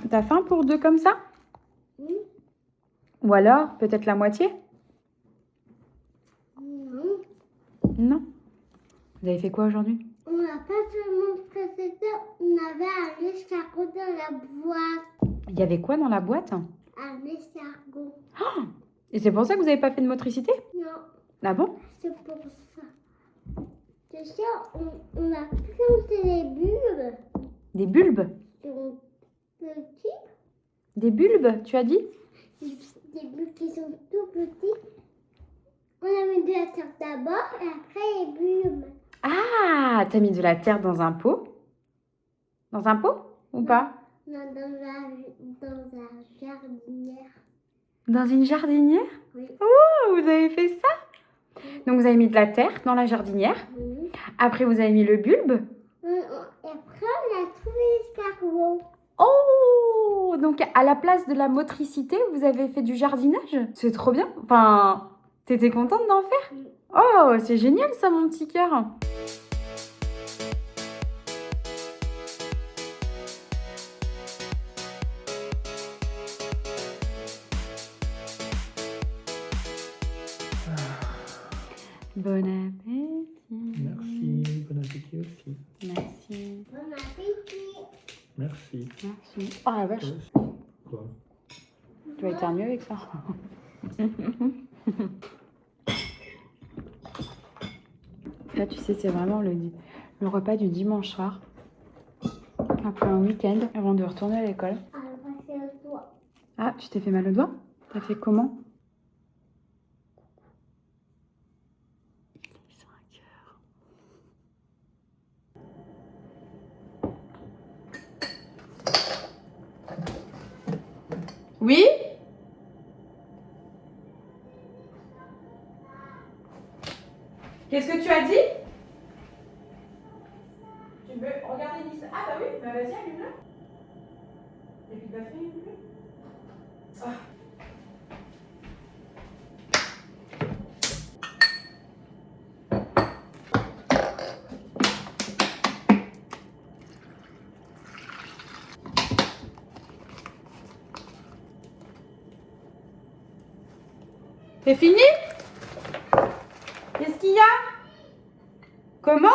T'as faim pour 2 comme ça? Oui. Ou alors, peut-être la moitié? Non. Non. Vous avez fait quoi aujourd'hui? On n'a pas seulement fait ça, on avait un escargot dans la boîte. Il y avait quoi dans la boîte? Un escargot. Oh, et c'est pour ça que vous n'avez pas fait de motricité? Non. Ah bon? C'est pour ça. Tu sais, on a planté des bulbes. Des bulbes? Qui sont petits. Des bulbes, tu as dit? Des bulbes qui sont tout petits. On a mis de la terre d'abord et après les bulbes. Ah, t'as mis de la terre dans un pot? Dans un pot ou pas? Non, dans la jardinière. Dans une jardinière? Oui. Oh, vous avez fait ça? Donc vous avez mis de la terre dans la jardinière. Oui. Après vous avez mis le bulbe. Et après on a trouvé l'escargot. Oh, donc à la place de la motricité, vous avez fait du jardinage? C'est trop bien. Enfin, t'étais contente d'en faire? Oui. Oh, c'est génial ça, mon petit cœur. Bon appétit. Merci, bon appétit aussi. Merci. Bon appétit. Merci. Merci. Oh la vache. Quoi? Tu vas être mieux avec ça. Là, tu sais, c'est vraiment le repas du dimanche soir. Après un week-end, avant de retourner à l'école. Alors, on va faire le doigt. Ah, tu t'es fait mal au doigt? T'as fait comment? Oui? Qu'est-ce que tu as dit? Tu veux regarder l'histoire? Ah bah oui, bah vas-y, allume-le. C'est fini? Qu'est-ce qu'il y a? Comment?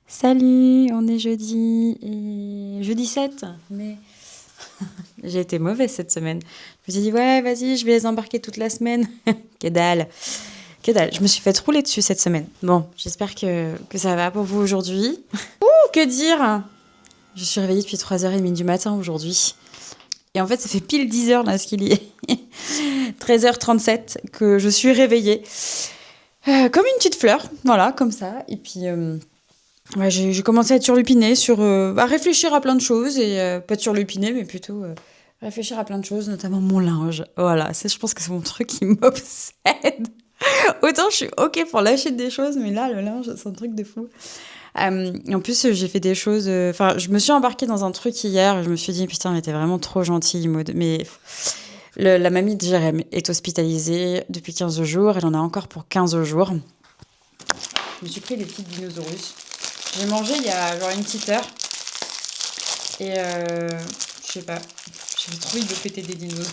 Salut, on est jeudi et jeudi 7, mais j'ai été mauvaise cette semaine. Je me suis dit ouais, vas-y, je vais les embarquer toute la semaine. Que dalle. Que dalle, je me suis fait rouler dessus cette semaine. Bon, j'espère que ça va pour vous aujourd'hui. Ouh, que dire? Je suis réveillée depuis 3h30 du matin aujourd'hui. Et en fait, ça fait pile 10h là, ce qu'il y est. 13h37 que je suis réveillée. Comme une petite fleur, voilà, comme ça. Et puis, ouais, j'ai commencé à turlupiner à réfléchir à plein de choses. Et pas turlupiner, mais plutôt réfléchir à plein de choses, notamment mon linge. Voilà, ça, je pense que c'est mon truc qui m'obsède. Autant je suis ok pour lâcher des choses, mais là, le linge, c'est un truc de fou. Et en plus, j'ai fait des choses... Enfin, je me suis embarquée dans un truc hier. Je me suis dit, putain, elle était vraiment trop gentille. Mais la mamie de Jérém est hospitalisée depuis 15 jours. Elle en a encore pour 15 jours. Je me suis pris des petites dinosaures. J'ai mangé il y a genre une petite heure. Et je sais pas. J'avais trop envie de péter des dinosaures.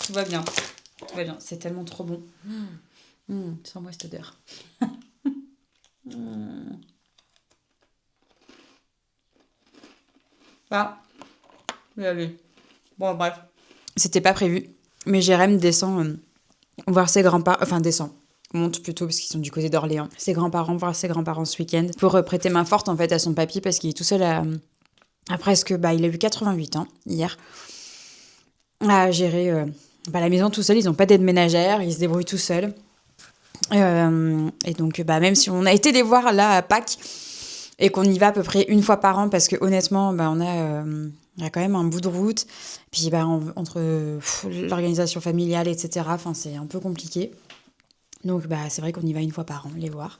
Tout va bien. Tout va bien. C'est tellement trop bon. Sens-moi cette odeur. Ah, allez. Bon, bref. C'était pas prévu. Mais Jérém descend voir ses grands-parents. Enfin, descend. Monte plutôt parce qu'ils sont du côté d'Orléans. Ses grands-parents, voir ses grands-parents ce week-end. Pour prêter main forte en fait à son papy parce qu'il est tout seul à presque. Bah, il a eu 88 ans hier. À gérer la maison tout seul. Ils n'ont pas d'aide ménagère. Ils se débrouillent tout seuls. Et donc, même si on a été les voir là à Pâques. Et qu'on y va à peu près une fois par an parce que honnêtement, on a quand même un bout de route. Puis entre l'organisation familiale, etc., c'est un peu compliqué. Donc c'est vrai qu'on y va une fois par an, les voir.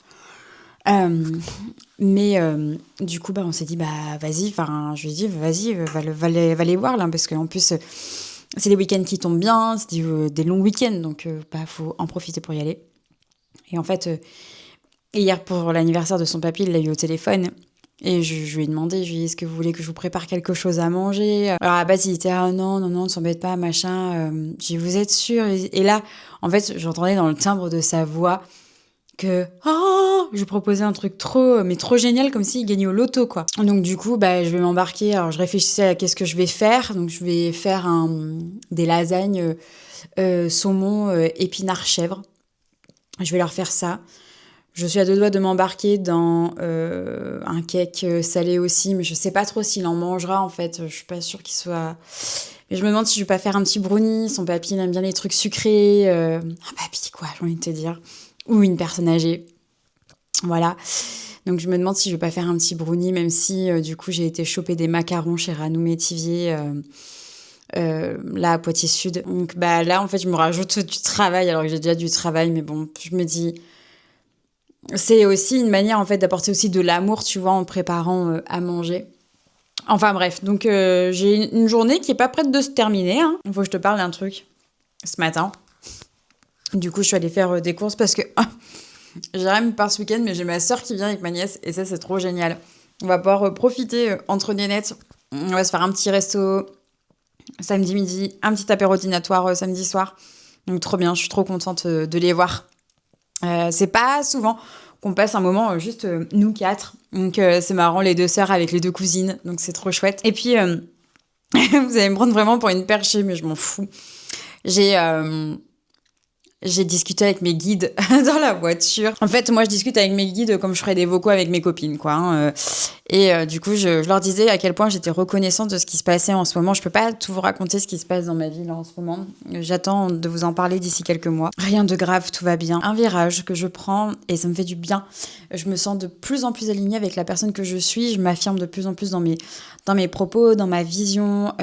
Mais du coup, on s'est dit, vas-y, je lui ai dit, vas-y, va les voir là, parce qu'en plus, c'est des week-ends qui tombent bien, c'est des longs week-ends, donc faut en profiter pour y aller. Et en fait... hier, pour l'anniversaire de son papy, il l'a eu au téléphone. Et je lui ai demandé, je lui ai dit, est-ce que vous voulez que je vous prépare quelque chose à manger? Alors à la base, il était, ah non, ne s'embête pas, machin. J'ai dit, vous êtes sûr? Et là, en fait, j'entendais dans le timbre de sa voix que, je lui proposais un truc trop génial, comme s'il gagnait au loto, quoi. Donc du coup, je vais m'embarquer. Alors je réfléchissais à qu'est-ce que je vais faire. Donc je vais faire des lasagnes saumon, épinards, chèvre. Je vais leur faire ça. Je suis à 2 doigts de m'embarquer dans un cake salé aussi, mais je sais pas trop s'il en mangera en fait. Je suis pas sûre qu'il soit... Mais je me demande si je vais pas faire un petit brownie. Son papy, il aime bien les trucs sucrés. Un papy, quoi, j'ai envie de te dire. Ou une personne âgée. Voilà. Donc je me demande si je vais pas faire un petit brownie, même si du coup j'ai été choper des macarons chez Ranou Métivier. Là à Poitiers Sud. Donc là en fait je me rajoute du travail alors que j'ai déjà du travail, mais bon, je me dis... c'est aussi une manière en fait d'apporter aussi de l'amour, tu vois, en préparant à manger. Enfin bref, donc j'ai une journée qui est pas prête de se terminer. Il faut que je te parle d'un truc ce matin. Du coup, je suis allée faire des courses parce que Jérém part ce week-end, mais j'ai ma soeur qui vient avec ma nièce et ça, c'est trop génial. On va pouvoir profiter entre nénettes. On va se faire un petit resto samedi midi, un petit apéro dînatoire samedi soir. Donc trop bien, je suis trop contente de les voir. C'est pas souvent qu'on passe un moment juste nous 4. Donc c'est marrant, les 2 sœurs avec les 2 cousines. Donc c'est trop chouette. Et puis, vous allez me prendre vraiment pour une perchée, mais je m'en fous. J'ai J'ai discuté avec mes guides dans la voiture. En fait, moi, je discute avec mes guides comme je ferais des vocaux avec mes copines, quoi. Du coup, je leur disais à quel point j'étais reconnaissante de ce qui se passait en ce moment. Je peux pas tout vous raconter ce qui se passe dans ma vie là en ce moment. J'attends de vous en parler d'ici quelques mois. Rien de grave, tout va bien. Un virage que je prends et ça me fait du bien. Je me sens de plus en plus alignée avec la personne que je suis. Je m'affirme de plus en plus dans mes propos, dans ma vision.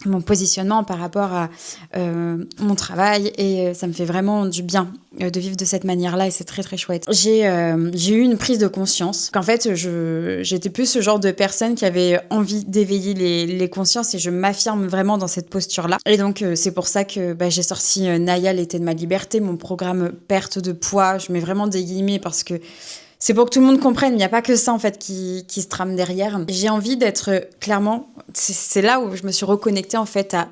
Mon positionnement par rapport à mon travail et ça me fait vraiment du bien de vivre de cette manière-là et c'est très très chouette. J'ai eu une prise de conscience qu'en fait j'étais plus ce genre de personne qui avait envie d'éveiller les consciences et je m'affirme vraiment dans cette posture-là. Et donc c'est pour ça que j'ai sorti Naya, l'été de ma liberté, mon programme perte de poids. Je mets vraiment des guillemets parce que c'est pour que tout le monde comprenne, il n'y a pas que ça en fait qui se trame derrière. J'ai envie d'être clairement, c'est là où je me suis reconnectée en fait à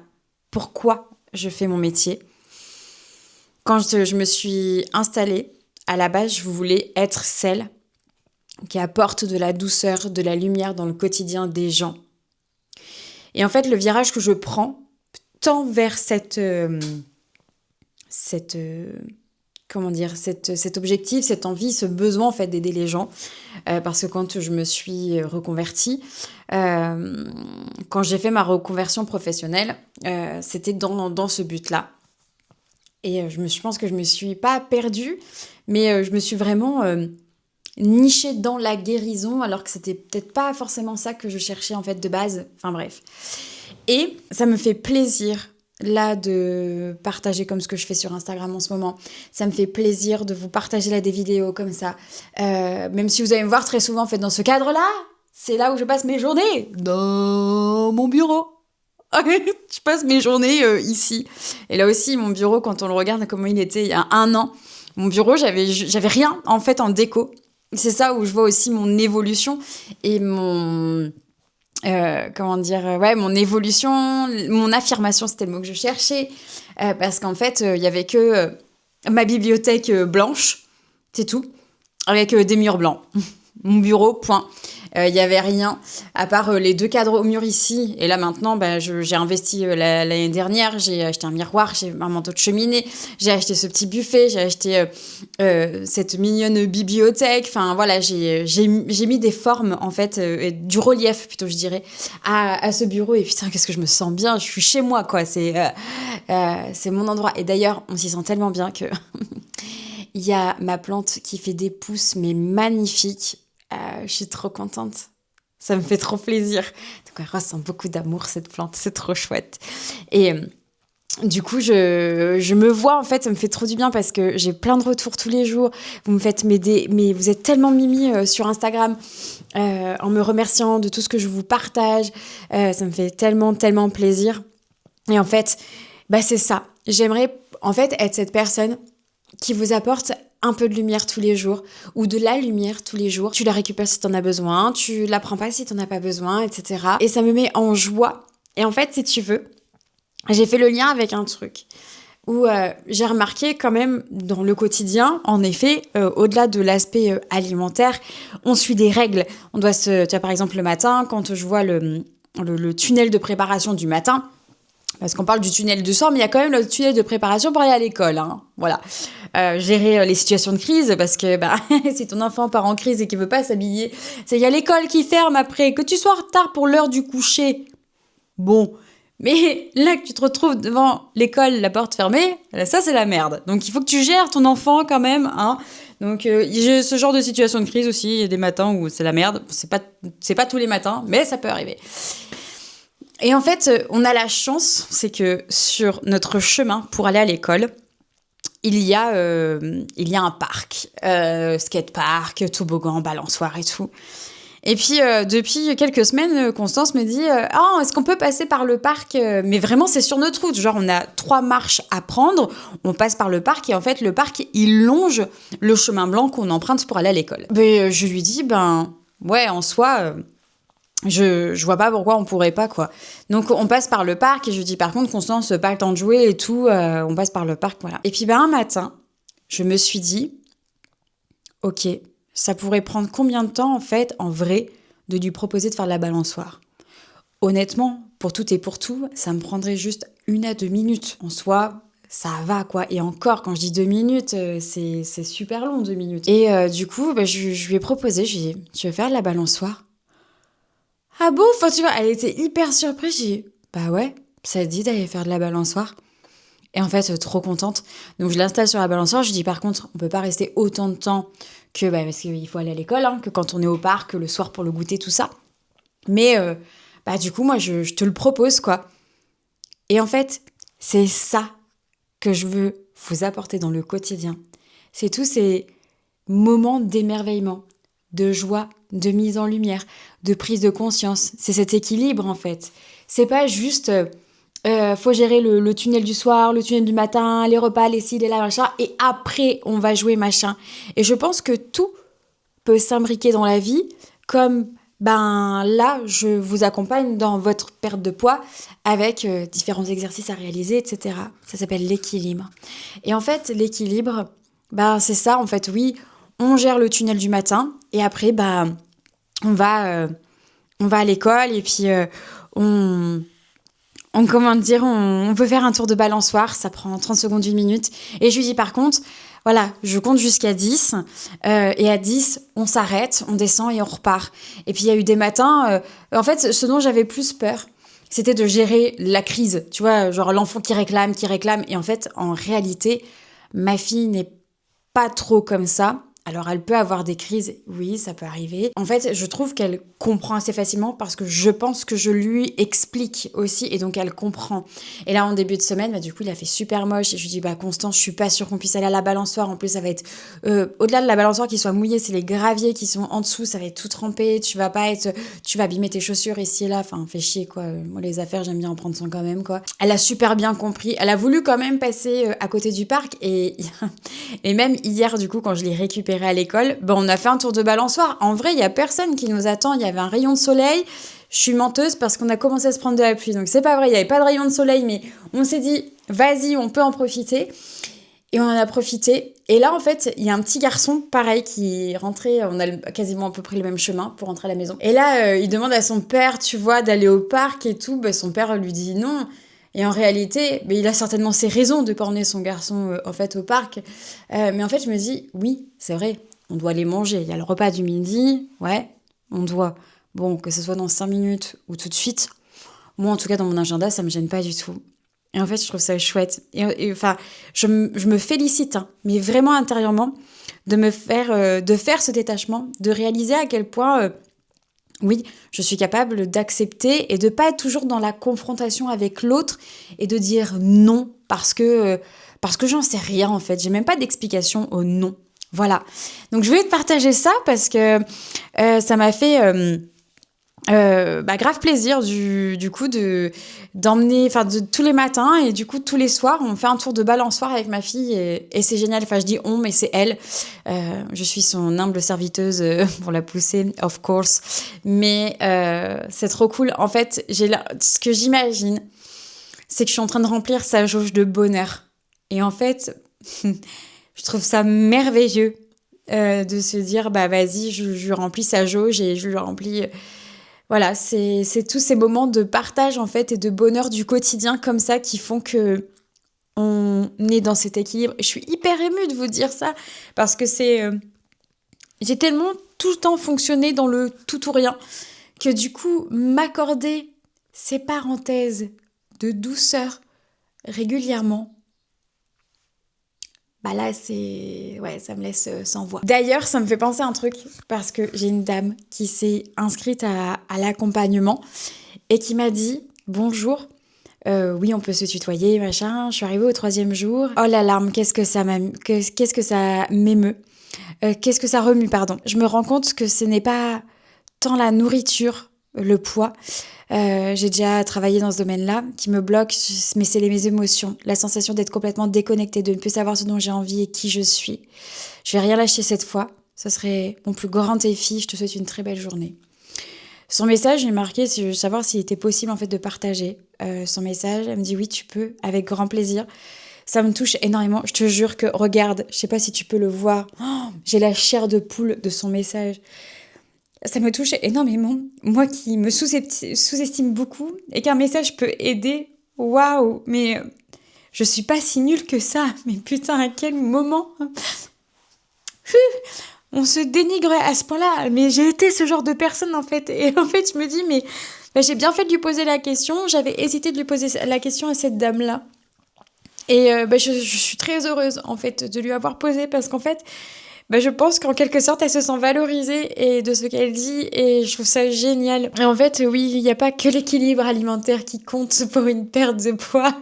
pourquoi je fais mon métier. Quand je me suis installée, à la base, je voulais être celle qui apporte de la douceur, de la lumière dans le quotidien des gens. Et en fait, le virage que je prends tend vers cet objectif, cette envie, ce besoin en fait d'aider les gens. Parce que quand je me suis reconvertie, quand j'ai fait ma reconversion professionnelle, c'était dans ce but-là. Et je pense que je me suis pas perdue, mais je me suis vraiment nichée dans la guérison, alors que c'était peut-être pas forcément ça que je cherchais en fait de base. Enfin bref. Et ça me fait plaisir là de partager comme ce que je fais sur Instagram en ce moment. Ça me fait plaisir de vous partager là des vidéos comme ça. Même si vous allez me voir très souvent en fait dans ce cadre-là, c'est là où je passe mes journées, dans mon bureau. Je passe mes journées ici. Et là aussi, mon bureau, quand on le regarde comment il était il y a 1 an, mon bureau, j'avais rien en fait en déco. C'est ça où je vois aussi mon évolution et mon évolution, mon affirmation, c'était le mot que je cherchais, parce qu'en fait, il y avait que ma bibliothèque blanche, c'est tout, avec des murs blancs. Mon bureau, point. Il y avait rien, à part les 2 cadres au mur ici. Et là, maintenant, j'ai investi l'année dernière. J'ai acheté un miroir, j'ai un manteau de cheminée, j'ai acheté ce petit buffet, j'ai acheté cette mignonne bibliothèque. Enfin, voilà, j'ai mis des formes, en fait, du relief, plutôt, je dirais, à ce bureau. Et putain, qu'est-ce que je me sens bien. Je suis chez moi, quoi. C'est mon endroit. Et d'ailleurs, on s'y sent tellement bien que... Il y a ma plante qui fait des pousses, mais magnifiques. Je suis trop contente. Ça me fait trop plaisir. Donc, elle ressent beaucoup d'amour, cette plante. C'est trop chouette. Et du coup, je me vois, en fait, ça me fait trop du bien parce que j'ai plein de retours tous les jours. Vous me faites m'aider, mais vous êtes tellement mimi sur Instagram en me remerciant de tout ce que je vous partage. Ça me fait tellement, tellement plaisir. Et en fait, c'est ça. J'aimerais, en fait, être cette personne qui vous apporte un peu de lumière tous les jours, ou de la lumière tous les jours. Tu la récupères si t'en as besoin, tu la prends pas si t'en as pas besoin, etc. Et ça me met en joie. Et en fait, si tu veux, j'ai fait le lien avec un truc où j'ai remarqué quand même dans le quotidien, en effet, au-delà de l'aspect alimentaire, on suit des règles. On doit tu vois, par exemple, le matin, quand je vois le tunnel de préparation du matin, parce qu'on parle du tunnel du soir, mais il y a quand même le tunnel de préparation pour aller à l'école. Voilà. Gérer les situations de crise, parce que si ton enfant part en crise et qu'il veut pas s'habiller, il y a l'école qui ferme après. Que tu sois en retard pour l'heure du coucher, bon. Mais là que tu te retrouves devant l'école, la porte fermée, ça c'est la merde. Donc il faut que tu gères ton enfant quand même. Donc j'ai ce genre de situation de crise aussi. Il y a des matins où c'est la merde. C'est pas tous les matins, mais ça peut arriver. Et en fait, on a la chance, c'est que sur notre chemin pour aller à l'école, il y a un parc, skatepark, toboggan, balançoire et tout. Et puis, depuis quelques semaines, Constance me dit « est-ce qu'on peut passer par le parc ?» Mais vraiment, c'est sur notre route. Genre, on a 3 marches à prendre, on passe par le parc et en fait, le parc, il longe le chemin blanc qu'on emprunte pour aller à l'école. Mais je lui dis « ouais, en soi... Je vois pas pourquoi on pourrait pas, quoi. » Donc, on passe par le parc et je dis, par contre, Constance, pas le temps de jouer et tout, on passe par le parc, voilà. Et puis, un matin, je me suis dit, ok, ça pourrait prendre combien de temps, en fait, en vrai, de lui proposer de faire de la balançoire ? Honnêtement, pour tout et pour tout, ça me prendrait juste 1 à 2 minutes. En soi, ça va quoi. Et encore, quand je dis 2 minutes, c'est super long 2 minutes. Et du coup, bah, je lui ai proposé, je lui ai dit, tu veux faire de la balançoire? Ah bon? Enfin, tu vois, elle était hyper surprise. J'ai dit, bah ouais, ça te dit d'aller faire de la balançoire? Et en fait, trop contente. Donc, je l'installe sur la balançoire. Je lui dis, par contre, on peut pas rester autant de temps que, bah, parce qu'il faut aller à l'école, hein, que quand on est au parc, le soir pour le goûter, tout ça. Mais, bah, du coup, moi, je te le propose, quoi. Et en fait, c'est ça que je veux vous apporter dans le quotidien. C'est tous ces moments d'émerveillement, de joie, de mise en lumière, de prise de conscience. C'est cet équilibre, en fait. C'est pas juste... faut gérer le tunnel du soir, le tunnel du matin, les repas, les ci, les là, machin, et après, on va jouer machin. Et je pense que tout peut s'imbriquer dans la vie, comme, ben là, je vous accompagne dans votre perte de poids avec différents exercices à réaliser, etc. Ça s'appelle l'équilibre. Et en fait, l'équilibre, ben c'est ça, en fait, oui, on gère le tunnel du matin, et après, ben, on va à l'école, et puis comment dire, on peut faire un tour de balançoire, ça prend 30 secondes, 1 minute. Et je lui dis par contre, voilà, je compte jusqu'à 10, et à 10, on s'arrête, on descend et on repart. Et puis il y a eu des matins, en fait, ce dont j'avais plus peur, c'était de gérer la crise, tu vois, genre l'enfant qui réclame, et en fait, en réalité, ma fille n'est pas trop comme ça. Alors, elle peut avoir des crises, oui, ça peut arriver. En fait, je trouve qu'elle comprend assez facilement parce que je pense que je lui explique aussi et donc elle comprend. Et là, en début de semaine, bah, du coup, il a fait super moche et je lui dis, bah, Constance, je suis pas sûre qu'on puisse aller à la balançoire. En plus, ça va être, au-delà de la balançoire qui soit mouillée, c'est les graviers qui sont en dessous, ça va être tout trempé, tu vas abîmer tes chaussures ici et là. Enfin, fait chier, quoi. Moi, les affaires, j'aime bien en prendre soin quand même, quoi. Elle a super bien compris. Elle a voulu quand même passer à côté du parc et même hier, du coup, quand je l'ai récupérée à l'école, ben on a fait un tour de balançoire. En vrai, il y a personne qui nous attend. Il y avait un rayon de soleil. Je suis menteuse parce qu'on a commencé à se prendre de la pluie. Donc c'est pas vrai, il n'y avait pas de rayon de soleil, mais on s'est dit, vas-y, on peut en profiter. Et on en a profité. Et là, en fait, il y a un petit garçon, pareil, qui rentrait, on a quasiment à peu près le même chemin pour rentrer à la maison. Et là, il demande à son père, tu vois, d'aller au parc et tout. Ben, son père lui dit non. Et en réalité, ben, il a certainement ses raisons de pas emmener son garçon en fait au parc. Mais en fait, je me dis, oui, c'est vrai, on doit aller manger. Il y a le repas du midi, ouais, on doit. Bon, que ce soit dans 5 minutes ou tout de suite. Moi, en tout cas, dans mon agenda, ça me gêne pas du tout. Et en fait, je trouve ça chouette. Et enfin, je me félicite, hein, mais vraiment intérieurement, de faire ce détachement, de réaliser à quel point, oui, je suis capable d'accepter et de pas être toujours dans la confrontation avec l'autre et de dire non parce que j'en sais rien en fait. J'ai même pas d'explication au non. Voilà. Donc je voulais te partager ça parce que ça m'a fait grave plaisir du coup d'emmener, enfin de tous les matins et du coup tous les soirs on fait un tour de balançoire avec ma fille et c'est génial. Enfin je dis on mais c'est elle. Je suis son humble serviteuse pour la pousser of course. Mais c'est trop cool. En fait ce que j'imagine c'est que je suis en train de remplir sa jauge de bonheur et en fait je trouve ça merveilleux de se dire bah vas-y je remplis sa jauge et je lui remplis. Voilà, c'est tous ces moments de partage en fait et de bonheur du quotidien comme ça qui font que on est dans cet équilibre. Et je suis hyper émue de vous dire ça parce que j'ai tellement tout le temps fonctionné dans le tout ou rien que du coup m'accorder ces parenthèses de douceur régulièrement. Bah là, ouais, ça me laisse sans voix. D'ailleurs, ça me fait penser à un truc, parce que j'ai une dame qui s'est inscrite à l'accompagnement et qui m'a dit « Bonjour, oui, on peut se tutoyer, machin. Je suis arrivée au 3e jour. Oh l'alarme, qu'est-ce que ça m'émeut. Qu'est-ce que ça remue, pardon. Je me rends compte que ce n'est pas tant la nourriture, le poids. J'ai déjà travaillé dans ce domaine-là, qui me bloque, mais c'est mes émotions, la sensation d'être complètement déconnectée, de ne plus savoir ce dont j'ai envie et qui je suis. Je vais rien lâcher cette fois, ce serait mon plus grand défi, je te souhaite une très belle journée. Son message, j'ai marqué, je veux savoir s'il était possible en fait de partager son message. Elle me dit oui, tu peux, avec grand plaisir. Ça me touche énormément, je te jure que, regarde, je sais pas si tu peux le voir, j'ai la chair de poule de son message. Ça me touche énormément. Moi qui me sous-estime beaucoup et qu'un message peut aider, waouh! Mais Je suis pas si nulle que ça. Mais putain, à quel moment on se dénigre à ce point-là. Mais j'ai été ce genre de personne, en fait. Et en fait, je me dis, mais j'ai bien fait de lui poser la question. J'avais hésité de lui poser la question à cette dame-là. Et je suis très heureuse, en fait, de lui avoir posé parce qu'en fait, je pense qu'en quelque sorte, elle se sent valorisée et de ce qu'elle dit et je trouve ça génial. Et en fait, oui, il n'y a pas que l'équilibre alimentaire qui compte pour une perte de poids.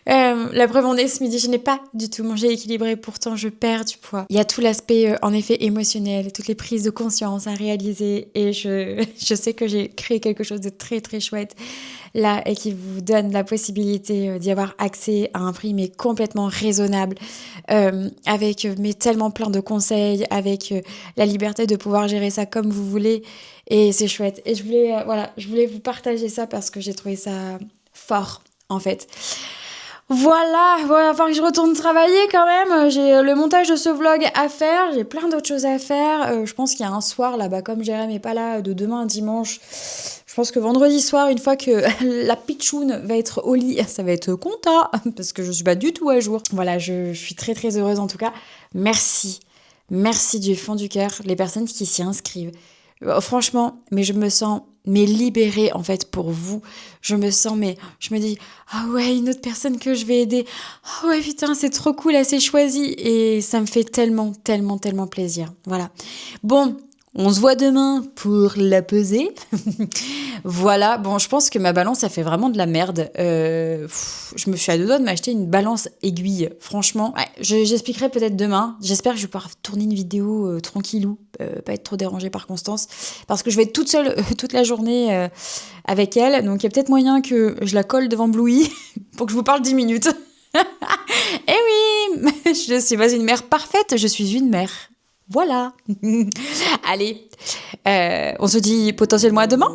La preuve en est, ce midi, je n'ai pas du tout mangé équilibré, pourtant je perds du poids. Il y a tout l'aspect, en effet, émotionnel, toutes les prises de conscience à réaliser et je sais que j'ai créé quelque chose de très très chouette là et qui vous donne la possibilité d'y avoir accès à un prix mais complètement raisonnable, avec mais tellement plein de conseils, avec la liberté de pouvoir gérer ça comme vous voulez et c'est chouette. Et je voulais vous partager ça parce que j'ai trouvé ça fort en fait. Voilà, il va falloir que je retourne travailler quand même. J'ai le montage de ce vlog à faire, j'ai plein d'autres choses à faire. Je pense qu'il y a un soir là-bas, comme Jérém n'est pas là, de demain à dimanche. Je pense que vendredi soir, une fois que la pitchoune va être au lit, ça va être compta, parce que je suis pas du tout à jour. Voilà, je suis très très heureuse en tout cas. Merci du fond du cœur, les personnes qui s'y inscrivent. Franchement, mais je me sens libérée en fait pour vous. Je me dis, ah ouais, une autre personne que je vais aider. Ah ouais, putain, c'est trop cool, elle s'est choisie. Et ça me fait tellement, tellement, tellement plaisir. Voilà. Bon, on se voit demain pour la pesée. Voilà, bon, je pense que ma balance, ça fait vraiment de la merde. Je me suis à deux doigts de m'acheter une balance aiguille. Franchement, ouais, j'expliquerai peut-être demain. J'espère que je vais pouvoir tourner une vidéo tranquillou, pas être trop dérangée par Constance, parce que je vais être toute seule toute la journée avec elle. Donc il y a peut-être moyen que je la colle devant Bluey pour que je vous parle 10 minutes. Eh oui, je suis pas une mère parfaite, je suis une mère. Voilà. Allez, on se dit potentiellement à demain.